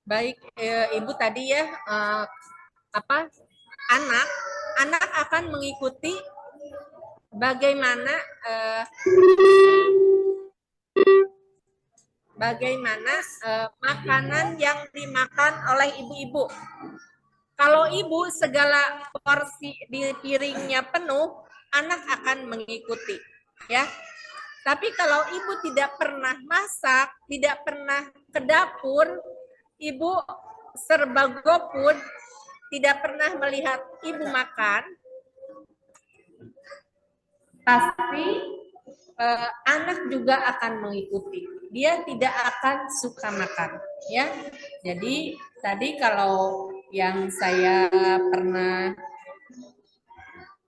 Baik, Ibu tadi ya apa anak anak akan mengikuti bagaimana makanan yang dimakan oleh ibu-ibu. Kalau ibu segala porsi di piringnya penuh, anak akan mengikuti, ya. Tapi kalau ibu tidak pernah masak, tidak pernah ke dapur, ibu serba GoFood, tidak pernah melihat ibu makan, pasti anak juga akan mengikuti. Dia tidak akan suka makan, ya. Jadi tadi kalau yang saya pernah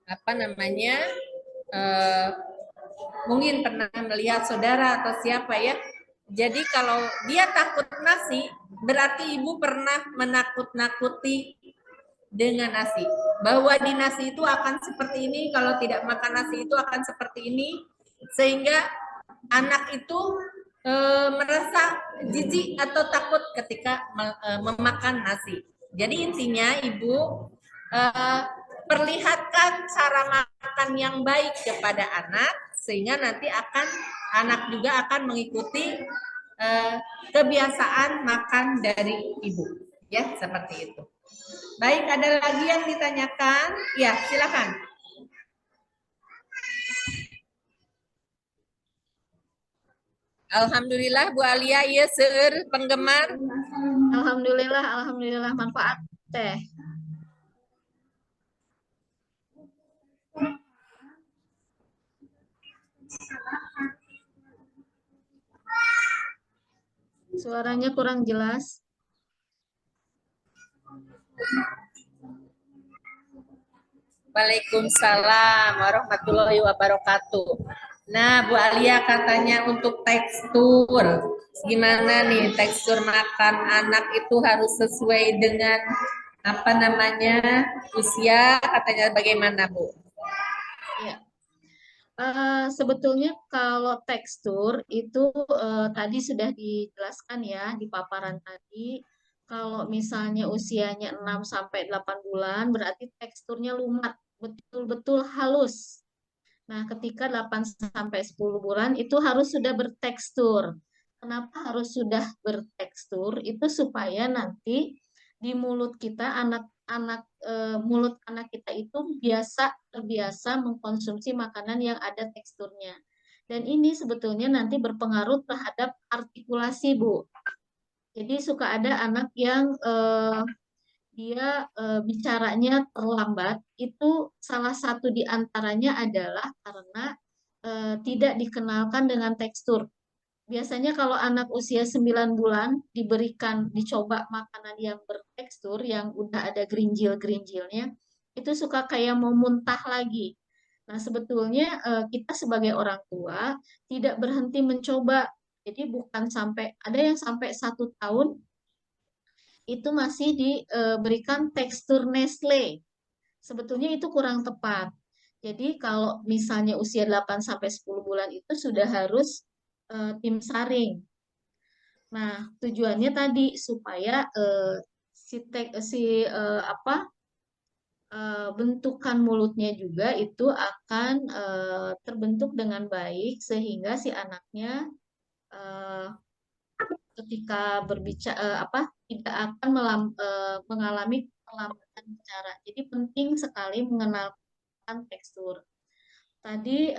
apa namanya mungkin pernah melihat saudara atau siapa ya Jadi kalau dia takut nasi, berarti ibu pernah menakut-nakuti dengan nasi. Bahwa di nasi itu akan seperti ini, kalau tidak makan nasi itu akan seperti ini, sehingga anak itu merasa jijik atau takut ketika memakan nasi. Jadi intinya ibu perlihatkan cara makan yang baik kepada anak, sehingga nanti anak juga akan mengikuti kebiasaan makan dari ibu, ya seperti itu. Baik, ada lagi yang ditanyakan? Ya, silakan. Alhamdulillah Bu Alia, iya seur penggemar. Alhamdulillah manfaat teh. Suaranya kurang jelas. Waalaikumsalam warahmatullahi wabarakatuh. Nah, Bu Alia katanya untuk tekstur. Gimana nih tekstur makan anak itu harus sesuai dengan apa namanya usia, katanya bagaimana Bu? Ya. Sebetulnya kalau tekstur itu tadi sudah dijelaskan ya di paparan tadi. Kalau misalnya usianya 6 sampai 8 bulan berarti teksturnya lumat, betul-betul halus. Nah, ketika 8 sampai 10 bulan itu harus sudah bertekstur. Kenapa harus sudah bertekstur? Itu supaya nanti di mulut kita mulut anak kita itu terbiasa mengkonsumsi makanan yang ada teksturnya. Dan ini sebetulnya nanti berpengaruh terhadap artikulasi, Bu. Jadi suka ada anak yang dia bicaranya terlambat, itu salah satu di antaranya adalah karena tidak dikenalkan dengan tekstur. Biasanya kalau anak usia 9 bulan dicoba makanan yang bertekstur, yang udah ada gerinjil-gerinjilnya, itu suka kayak mau muntah lagi. Nah, sebetulnya kita sebagai orang tua tidak berhenti mencoba. Jadi bukan ada yang sampai 1 tahun itu masih diberikan tekstur Nestle. Sebetulnya itu kurang tepat. Jadi kalau misalnya usia 8 sampai 10 bulan itu sudah harus tim saring. Nah, tujuannya tadi supaya bentukan mulutnya juga itu akan terbentuk dengan baik sehingga si anaknya ketika berbicara tidak akan mengalami perlambatan bicara. Jadi penting sekali mengenalkan tekstur. Tadi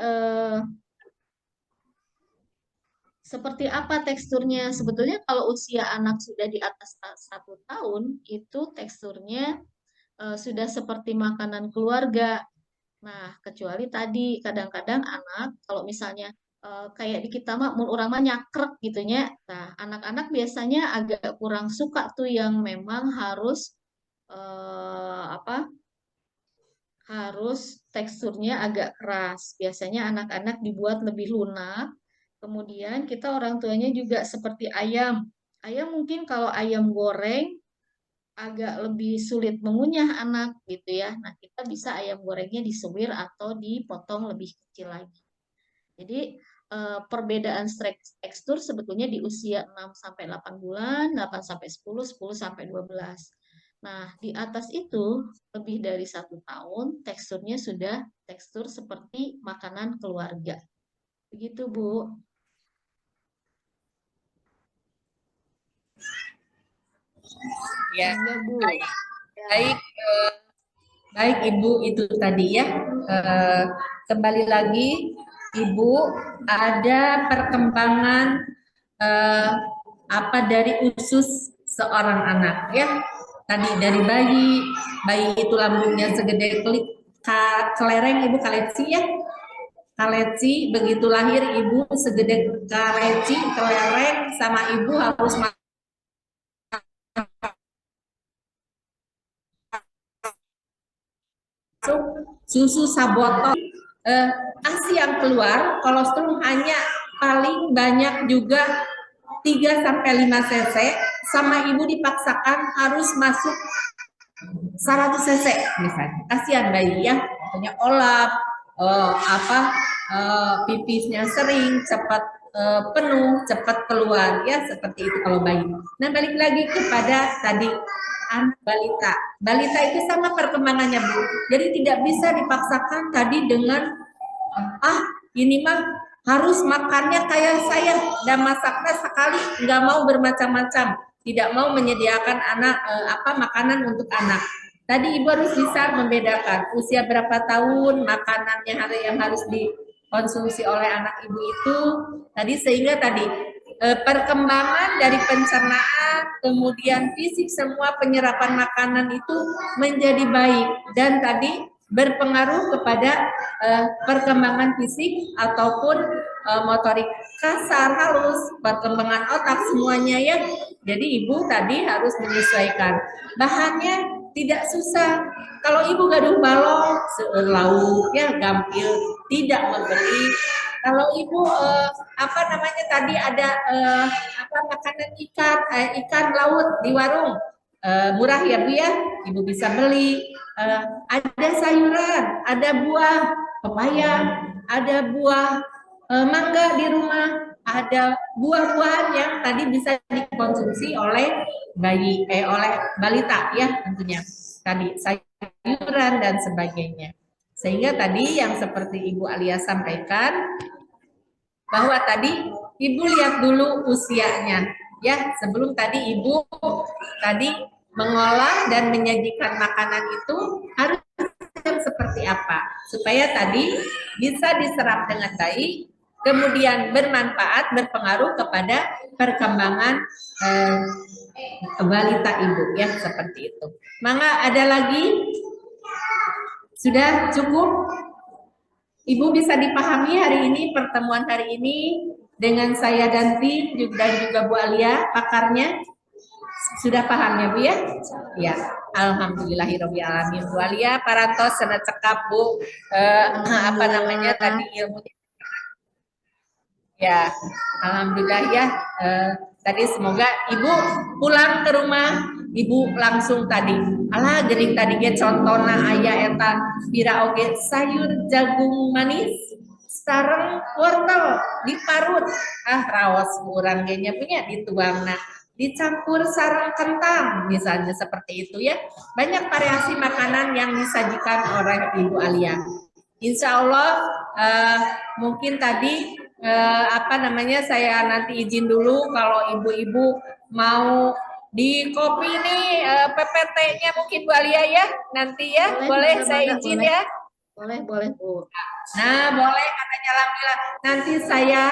seperti apa teksturnya? Sebetulnya kalau usia anak sudah di atas 1 tahun, itu teksturnya sudah seperti makanan keluarga. Nah, kecuali tadi kadang-kadang anak kalau misalnya kayak di kita mah mun urang mah nyakrek gitunya. Nah, anak-anak biasanya agak kurang suka tuh yang memang harus harus teksturnya agak keras. Biasanya anak-anak dibuat lebih lunak. Kemudian kita orang tuanya juga seperti ayam. Ayam mungkin kalau ayam goreng agak lebih sulit mengunyah anak gitu ya. Nah, kita bisa ayam gorengnya disuwir atau dipotong lebih kecil lagi. Jadi perbedaan tekstur sebetulnya di usia 6 sampai 8 bulan, 8 sampai 10, 10 sampai 12. Nah, di atas itu lebih dari 1 tahun teksturnya sudah tekstur seperti makanan keluarga. Begitu, Bu. Ya, Enggak, Bu. baik, baik Ibu itu tadi ya. Kembali lagi, Ibu ada perkembangan apa dari usus seorang anak ya. Tadi dari bayi itu lambungnya segede kelereng Ibu, kaleci ya. Kaleci, begitu lahir Ibu segede kaleci, kelereng, sama Ibu harus susu sabotol. ASI yang keluar, kolostrum hanya paling banyak juga 3 sampai 5 cc, sama ibu dipaksakan harus masuk 100 cc misalnya. Kasihan bayi ya, pokoknya olap, pipisnya sering, cepat penuh, cepat keluar ya, seperti itu kalau bayi. Nah, balik lagi kepada tadi anak balita. Balita itu sama perkembangannya, Bu. Jadi tidak bisa dipaksakan tadi dengan ini mah harus makannya kayak saya dan masaknya sekali, nggak mau bermacam-macam, tidak mau menyediakan anak makanan untuk anak. Tadi ibu harus bisa membedakan usia berapa tahun, makanannya yang harus dikonsumsi oleh anak ibu itu tadi, sehingga tadi perkembangan dari pencernaan, kemudian fisik, semua penyerapan makanan itu menjadi baik dan tadi berpengaruh kepada perkembangan fisik ataupun motorik kasar, halus, perkembangan otak, semuanya ya. Jadi ibu tadi harus menyesuaikan. Bahannya tidak susah. Kalau ibu gaduh balong, lauk ya gampil, tidak membeli. Kalau ibu tadi ada makanan ikan laut di warung, murah ya Bu ya, ibu bisa beli. Ada sayuran, ada buah pepaya, ada buah mangga di rumah, ada buah-buahan yang tadi bisa dikonsumsi oleh bayi, oleh balita ya tentunya. Tadi sayuran dan sebagainya. Sehingga tadi yang seperti Ibu Alia sampaikan, bahwa tadi ibu lihat dulu usianya ya, sebelum tadi ibu tadi mengolah dan menyajikan makanan itu harus seperti apa supaya tadi bisa diserap dengan baik, kemudian bermanfaat, berpengaruh kepada perkembangan balita ibu ya, seperti itu. Mangga ada lagi? Sudah cukup? Ibu bisa dipahami hari ini, pertemuan hari ini dengan saya dan tim dan juga Bu Alia, pakarnya. Sudah paham ya Bu ya? Ya, alhamdulillahirobbilalamin. Bu Alia, parantos sana cekap Bu, tadi ilmunya. Ya, alhamdulillah ya. Tadi semoga Ibu pulang ke rumah, Ibu langsung tadi. Alah gering tadi ge contona aya eta pira oge sayur jagung manis sareng wortel diparut. Raos urang ge nya punya dituangna. Dicampur sarang kentang, misalnya seperti itu ya. Banyak variasi makanan yang disajikan oleh Ibu Alia. Insya Allah mungkin tadi saya nanti izin dulu kalau ibu-ibu mau di kopi nih PPT-nya mungkin Bu Alia ya nanti ya, boleh saya izin boleh. ya. Boleh Bu. Nah boleh katanya, alhamdulillah. Nanti saya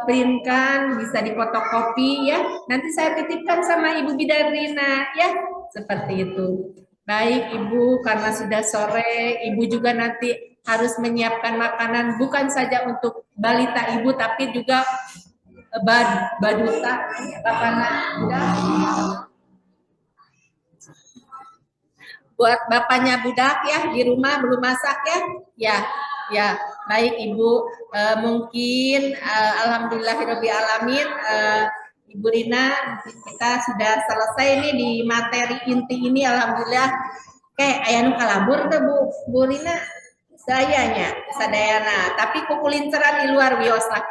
printkan, bisa difotokopi ya. Nanti saya titipkan sama Ibu Bidarina ya, seperti itu. Baik Ibu, karena sudah sore, Ibu juga nanti harus menyiapkan makanan bukan saja untuk balita Ibu, tapi juga baduta, buat bapaknya budak ya di rumah belum masak ya. Baik Ibu, mungkin alhamdulillahirobbilalamin, Ibu Rina, kita sudah selesai nih di materi inti ini, alhamdulillah. Kayak aya nu kalabur tuh Bu Rina, sayanya sadayana, tapi kukulinceran di luar wios lah.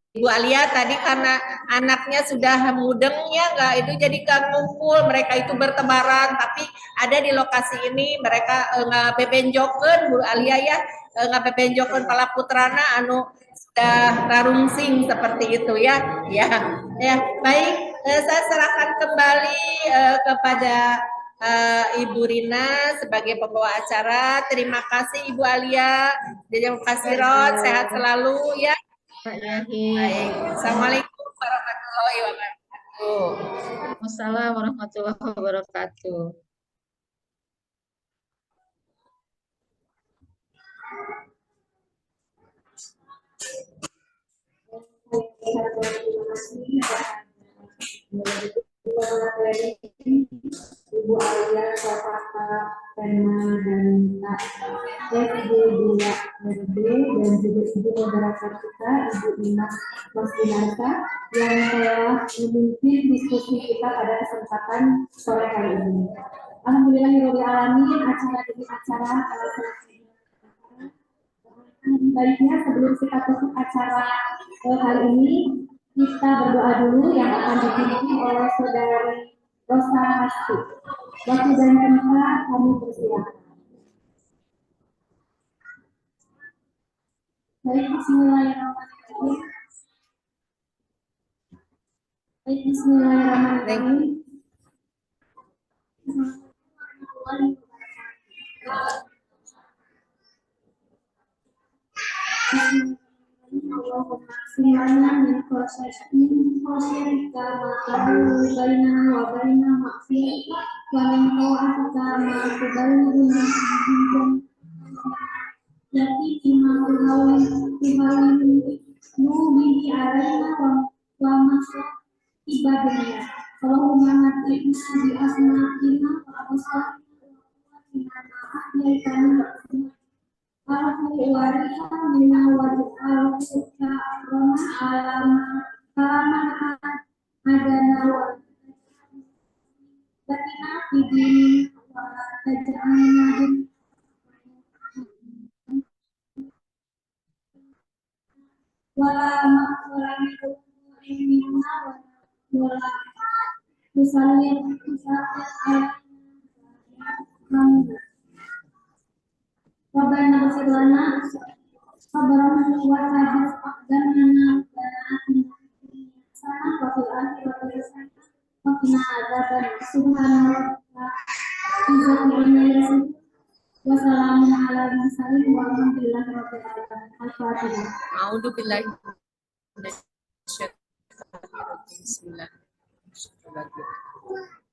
Ibu Alia tadi karena anaknya sudah mudengnya nggak itu jadi nggak ngumpul, mereka itu bertebaran, tapi ada di lokasi ini mereka nggak bebenjokeun Bu Alia ya, nggak bebenjokeun pala putrana anu sudah rarungsing seperti itu ya. Baik, saya serahkan kembali kepada Ibu Rina sebagai pembawa acara. Terima kasih Ibu Alia, terima kasih Rod, sehat selalu ya. Baik. Assalamualaikum warahmatullahi wabarakatuh. Waalaikumsalam warahmatullahi wabarakatuh. Ibu Alia Sofaka Tema dan SD 2 RD dan juga ibu moderator kita, Ibu Ina Masdinarsa, yang telah memimpin diskusi kita pada kesempatan sore hari ini. Alhamdulillahirabbil alamin, acara demi acara baiknya sebelum kita tutup acara kali ini, kita berdoa dulu yang akan dipimpin oleh Saudari Rosa Hasti. Waktu dan tempat kami persilakan. Baik, bismillahirrahmanirrahim. Baik, bismillahirrahmanirrahim. Allahumma qina min khasyatika ma tahulu bainana wa baina ma'siyatika wa min ta'atika ma tuballighuna bihi nubihi alaina wa masya ibadahnya. Allahumma matina bi asma'ina wa absarina wa ahyaitana al-huwarika minna wa al-huwarika alama adana wa batina fidini wa taj'alna wala minna wala musallim Rabbana ighfir lana sabrana wa thabbit aqdamana wa fil akhirati hasanah wa qina adzaban subhana rabbika wa salamun ala mursalin walhamdulillahi rabbil alamin. Al-Fatihah. A'udzubillahi minasyaitonir rajim. Bismillahirrahmanirrahim.